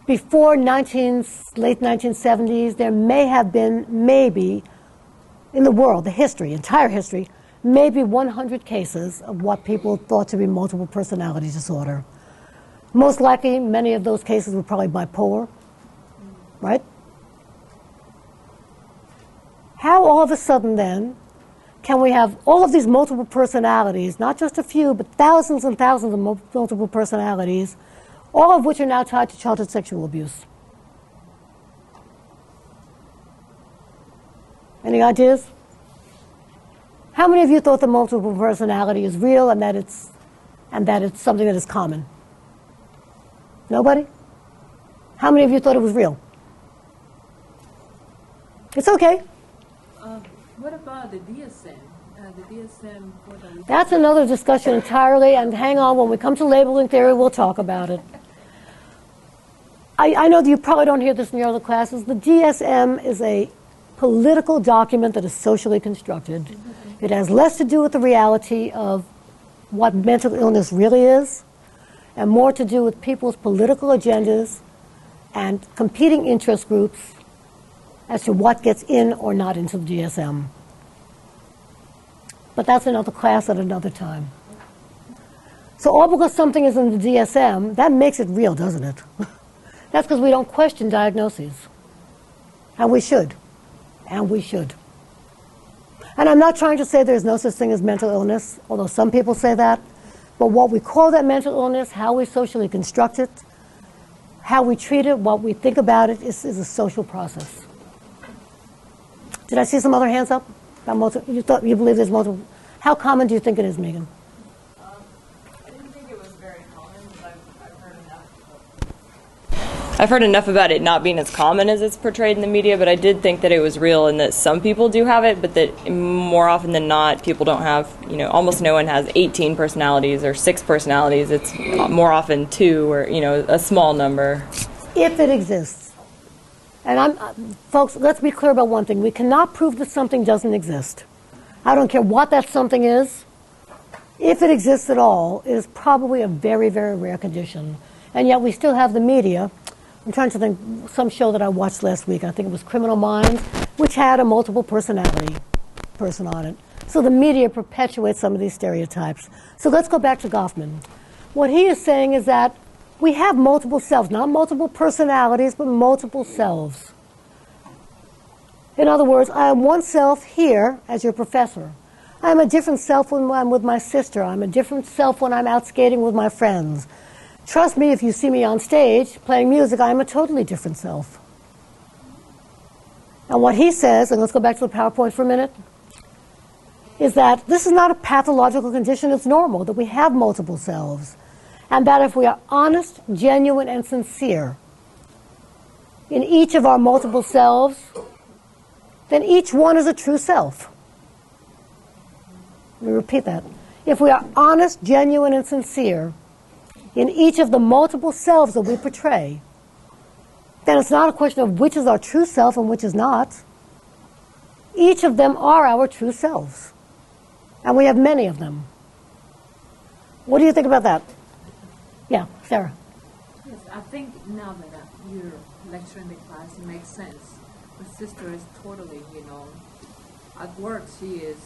before late 1970s, there may have been maybe, in the world, entire history, maybe 100 cases of what people thought to be multiple personality disorder. Most likely, many of those cases were probably bipolar, right? How all of a sudden then can we have all of these multiple personalities, not just a few, but thousands and thousands of multiple personalities, all of which are now tied to childhood sexual abuse? Any ideas? How many of you thought the multiple personality is real and that it's something that is common? Nobody? How many of you thought it was real? It's okay. What about the DSM? The DSM for the... That's another discussion entirely, and hang on, when we come to labeling theory, we'll talk about it. I know that you probably don't hear this in your other classes. The DSM is a political document that is socially constructed. It has less to do with the reality of what mental illness really is, and more to do with people's political agendas and competing interest groups as to what gets in or not into the DSM. But that's another class at another time. So all because something is in the DSM, that makes it real, doesn't it? That's because we don't question diagnoses. And we should. And we should. And I'm not trying to say there's no such thing as mental illness, although some people say that. But what we call that mental illness, how we socially construct it, how we treat it, what we think about it, is a social process. Did I see some other hands up? You believe there's multiple? How common do you think it is, Megan? I didn't think it was very common, but I've heard enough about it not being as common as it's portrayed in the media, but I did think that it was real and that some people do have it, but that more often than not, people don't have, almost no one has 18 personalities or 6 personalities. It's more often 2 or, a small number. If it exists. And folks, let's be clear about one thing. We cannot prove that something doesn't exist. I don't care what that something is. If it exists at all, it is probably a very, very rare condition. And yet we still have the media. I'm trying to think, some show that I watched last week, I think it was Criminal Minds, which had a multiple personality person on it. So the media perpetuates some of these stereotypes. So let's go back to Goffman. What he is saying is that we have multiple selves, not multiple personalities, but multiple selves. In other words, I am one self here as your professor. I am a different self when I'm with my sister. I'm a different self when I'm out skating with my friends. Trust me, if you see me on stage playing music, I am a totally different self. And what he says, and let's go back to the PowerPoint for a minute, is that this is not a pathological condition, it's normal, that we have multiple selves. And that if we are honest, genuine, and sincere in each of our multiple selves, then each one is a true self. Let me repeat that. If we are honest, genuine, and sincere in each of the multiple selves that we portray, then it's not a question of which is our true self and which is not. Each of them are our true selves. And we have many of them. What do you think about that? Yeah, Sarah. Yes, I think now that you're lecturing the class, it makes sense. My sister is totally, at work she's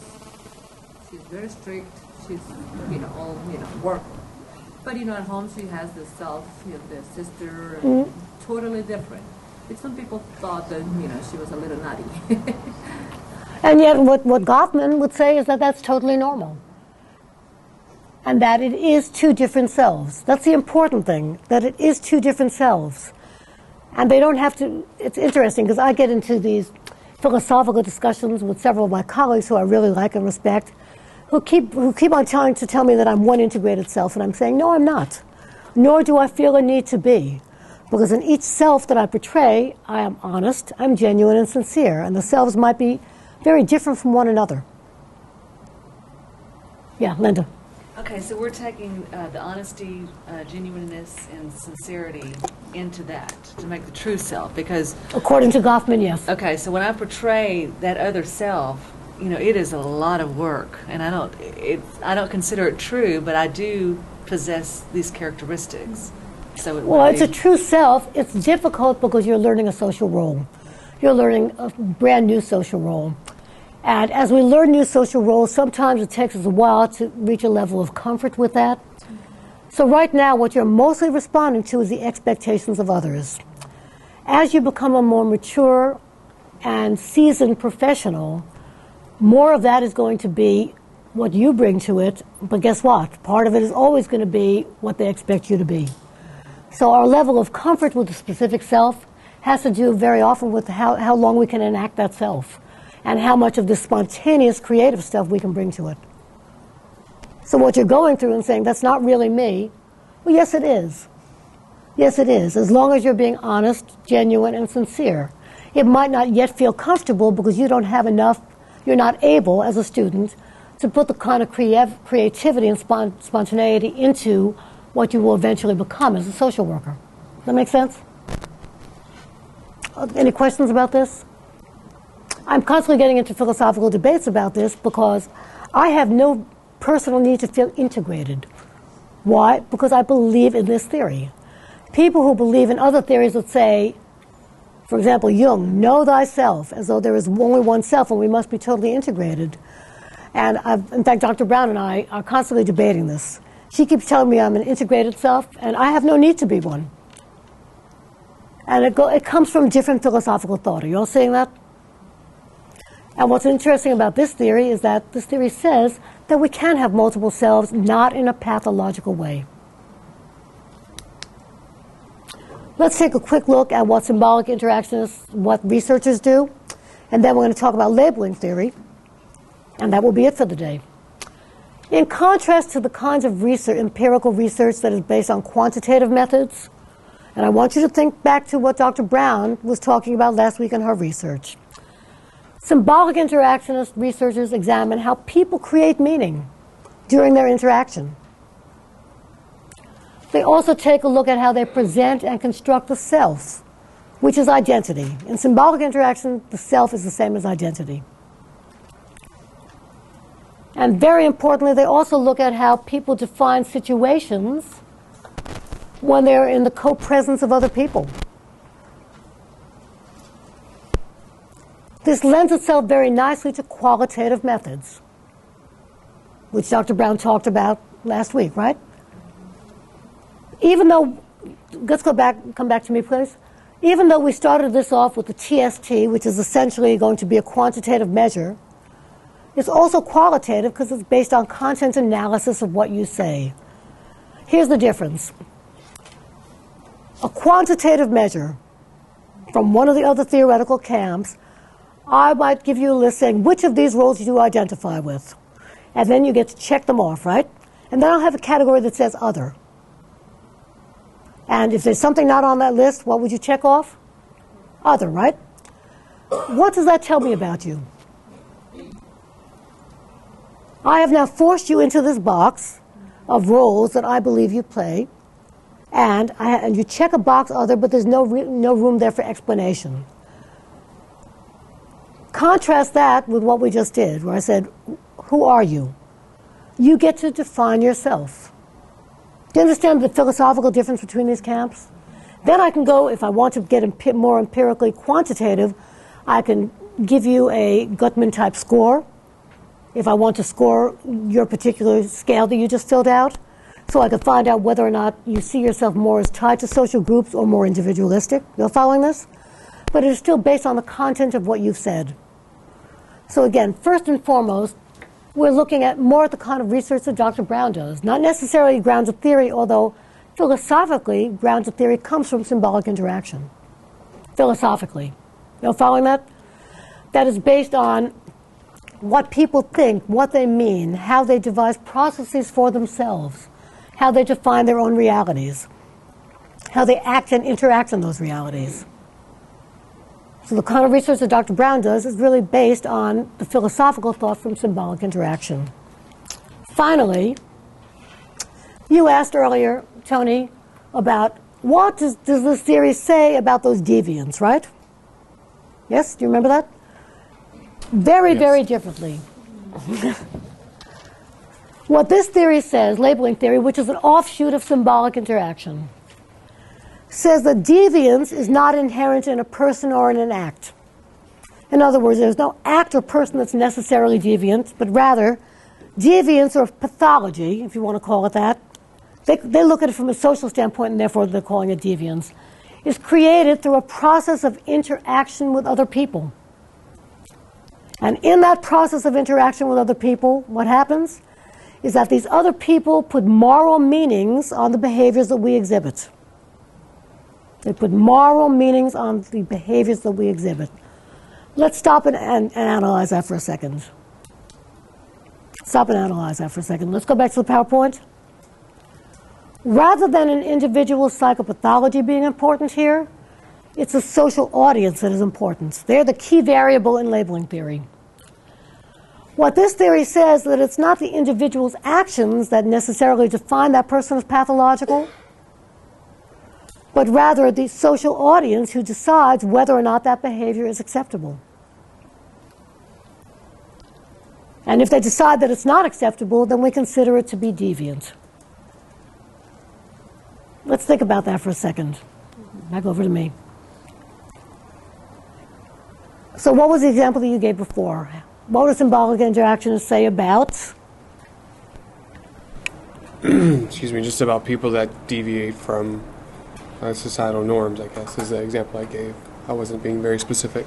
very strict. She's, all, work. But, at home she has the self, the sister, totally different. But some people thought that, she was a little nutty. And yet what Goffman would say is that that's totally normal. And that it is 2 different selves. That's the important thing, that it is 2 different selves. And they don't have to, it's interesting because I get into these philosophical discussions with several of my colleagues who I really like and respect, who keep on trying to tell me that I'm one integrated self, and I'm saying, no, I'm not. Nor do I feel a need to be. Because in each self that I portray, I am honest, I'm genuine and sincere, and the selves might be very different from one another. Yeah, Linda. Okay, so we're taking the honesty, genuineness, and sincerity into that to make the true self, because according to Goffman, yes. Okay, so when I portray that other self, it is a lot of work, and I don't consider it true, but I do possess these characteristics. So it's a true self. It's difficult because you're learning a social role. You're learning a brand new social role. And as we learn new social roles, sometimes it takes us a while to reach a level of comfort with that. So right now, what you're mostly responding to is the expectations of others. As you become a more mature and seasoned professional, more of that is going to be what you bring to it, but guess what? Part of it is always going to be what they expect you to be. So our level of comfort with the specific self has to do very often with how long we can enact that self and how much of the spontaneous creative stuff we can bring to it. So what you're going through and saying, that's not really me, well, yes, it is. Yes, it is, as long as you're being honest, genuine, and sincere. It might not yet feel comfortable because you don't have enough, you're not able, as a student, to put the kind of creativity and spontaneity into what you will eventually become as a social worker. Does that make sense? Any questions about this? I'm constantly getting into philosophical debates about this because I have no personal need to feel integrated. Why? Because I believe in this theory. People who believe in other theories would say, for example, Jung, know thyself, as though there is only one self and we must be totally integrated. And in fact, Dr. Brown and I are constantly debating this. She keeps telling me I'm an integrated self, and I have no need to be one. And it comes from different philosophical thought. Are you all seeing that? And what's interesting about this theory is that this theory says that we can have multiple selves, not in a pathological way. Let's take a quick look at what symbolic interactionists, what researchers do, and then we're going to talk about labeling theory, and that will be it for the day. In contrast to the kinds of research, empirical research that is based on quantitative methods, and I want you to think back to what Dr. Brown was talking about last week in her research. Symbolic interactionist researchers examine how people create meaning during their interaction. They also take a look at how they present and construct the self, which is identity. In symbolic interaction, the self is the same as identity. And very importantly, they also look at how people define situations when they're in the co-presence of other people. This lends itself very nicely to qualitative methods, which Dr. Brown talked about last week, right? Even though, let's come back to me, please. Even though we started this off with the TST, which is essentially going to be a quantitative measure, it's also qualitative because it's based on content analysis of what you say. Here's the difference. A quantitative measure from one of the other theoretical camps, I might give you a list saying which of these roles you identify with. And then you get to check them off, right? And then I'll have a category that says other. And if there's something not on that list, what would you check off? Other, right? What does that tell me about you? I have now forced you into this box of roles that I believe you play, and you check a box other, but there's no room there for explanation. Contrast that with what we just did, where I said, who are you? You get to define yourself. Do you understand the philosophical difference between these camps? Then I can go, if I want to get more empirically quantitative, I can give you a Gottman-type score, if I want to score your particular scale that you just filled out, so I can find out whether or not you see yourself more as tied to social groups or more individualistic. You're following this? But it is still based on the content of what you've said. So again, first and foremost, we're looking at more at the kind of research that Dr. Brown does. Not necessarily grounds of theory, although philosophically, grounds of theory comes from symbolic interaction. Philosophically. You're following that? That is based on what people think, what they mean, how they devise processes for themselves, how they define their own realities, how they act and interact in those realities. So the kind of research that Dr. Brown does is really based on the philosophical thought from symbolic interaction. Finally, you asked earlier, Tony, about what does this theory say about those deviants, right? Yes, do you remember that? Very, yes. Very differently. What this theory says, labeling theory, which is an offshoot of symbolic interaction, says that deviance is not inherent in a person or in an act. In other words, there's no act or person that's necessarily deviant, but rather deviance or pathology, if you want to call it that, they look at it from a social standpoint and therefore they're calling it deviance, is created through a process of interaction with other people. And in that process of interaction with other people, what happens is that these other people put moral meanings on the behaviors that we exhibit. They put moral meanings on the behaviors that we exhibit. Let's stop and analyze that for a second. Stop and analyze that for a second. Let's go back to the PowerPoint. Rather than an individual psychopathology being important here, it's a social audience that is important. They're the key variable in labeling theory. What this theory says is that it's not the individual's actions that necessarily define that person as pathological, but rather the social audience who decides whether or not that behavior is acceptable. And if they decide that it's not acceptable, then we consider it to be deviant. Let's think about that for a second. Back over to me. So what was the example that you gave before? What does symbolic interactionists say about? Excuse me, just about people that deviate from societal norms, I guess, is the example I gave. I wasn't being very specific.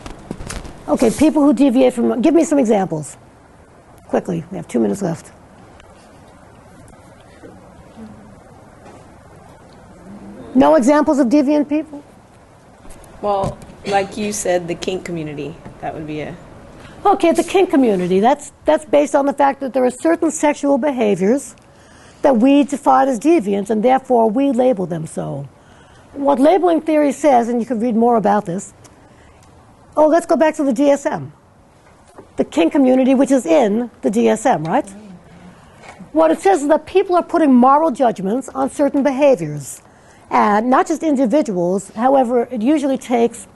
Okay, people who deviate from, give me some examples. Quickly, we have 2 minutes left. No examples of deviant people? Well, like you said, the kink community, that would be a... Okay, the kink community, that's based on the fact that there are certain sexual behaviors that we define as deviant, and therefore we label them so. What labeling theory says, and you can read more about this, let's go back to the DSM. The kink community, which is in the DSM, right? What it says is that people are putting moral judgments on certain behaviors, and not just individuals. However, it usually takes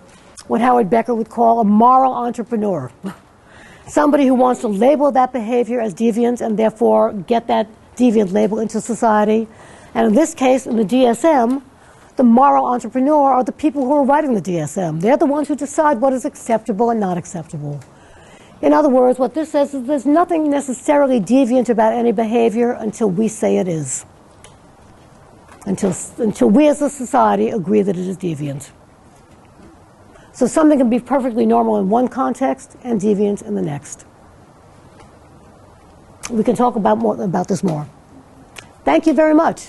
what Howard Becker would call a moral entrepreneur. Somebody who wants to label that behavior as deviant and therefore get that deviant label into society. And in this case, in the DSM, the moral entrepreneur are the people who are writing the DSM. They're the ones who decide what is acceptable and not acceptable. In other words, what this says is there's nothing necessarily deviant about any behavior until we say it is. Until we as a society agree that it is deviant. So something can be perfectly normal in one context and deviant in the next. We can talk about this more. Thank you very much.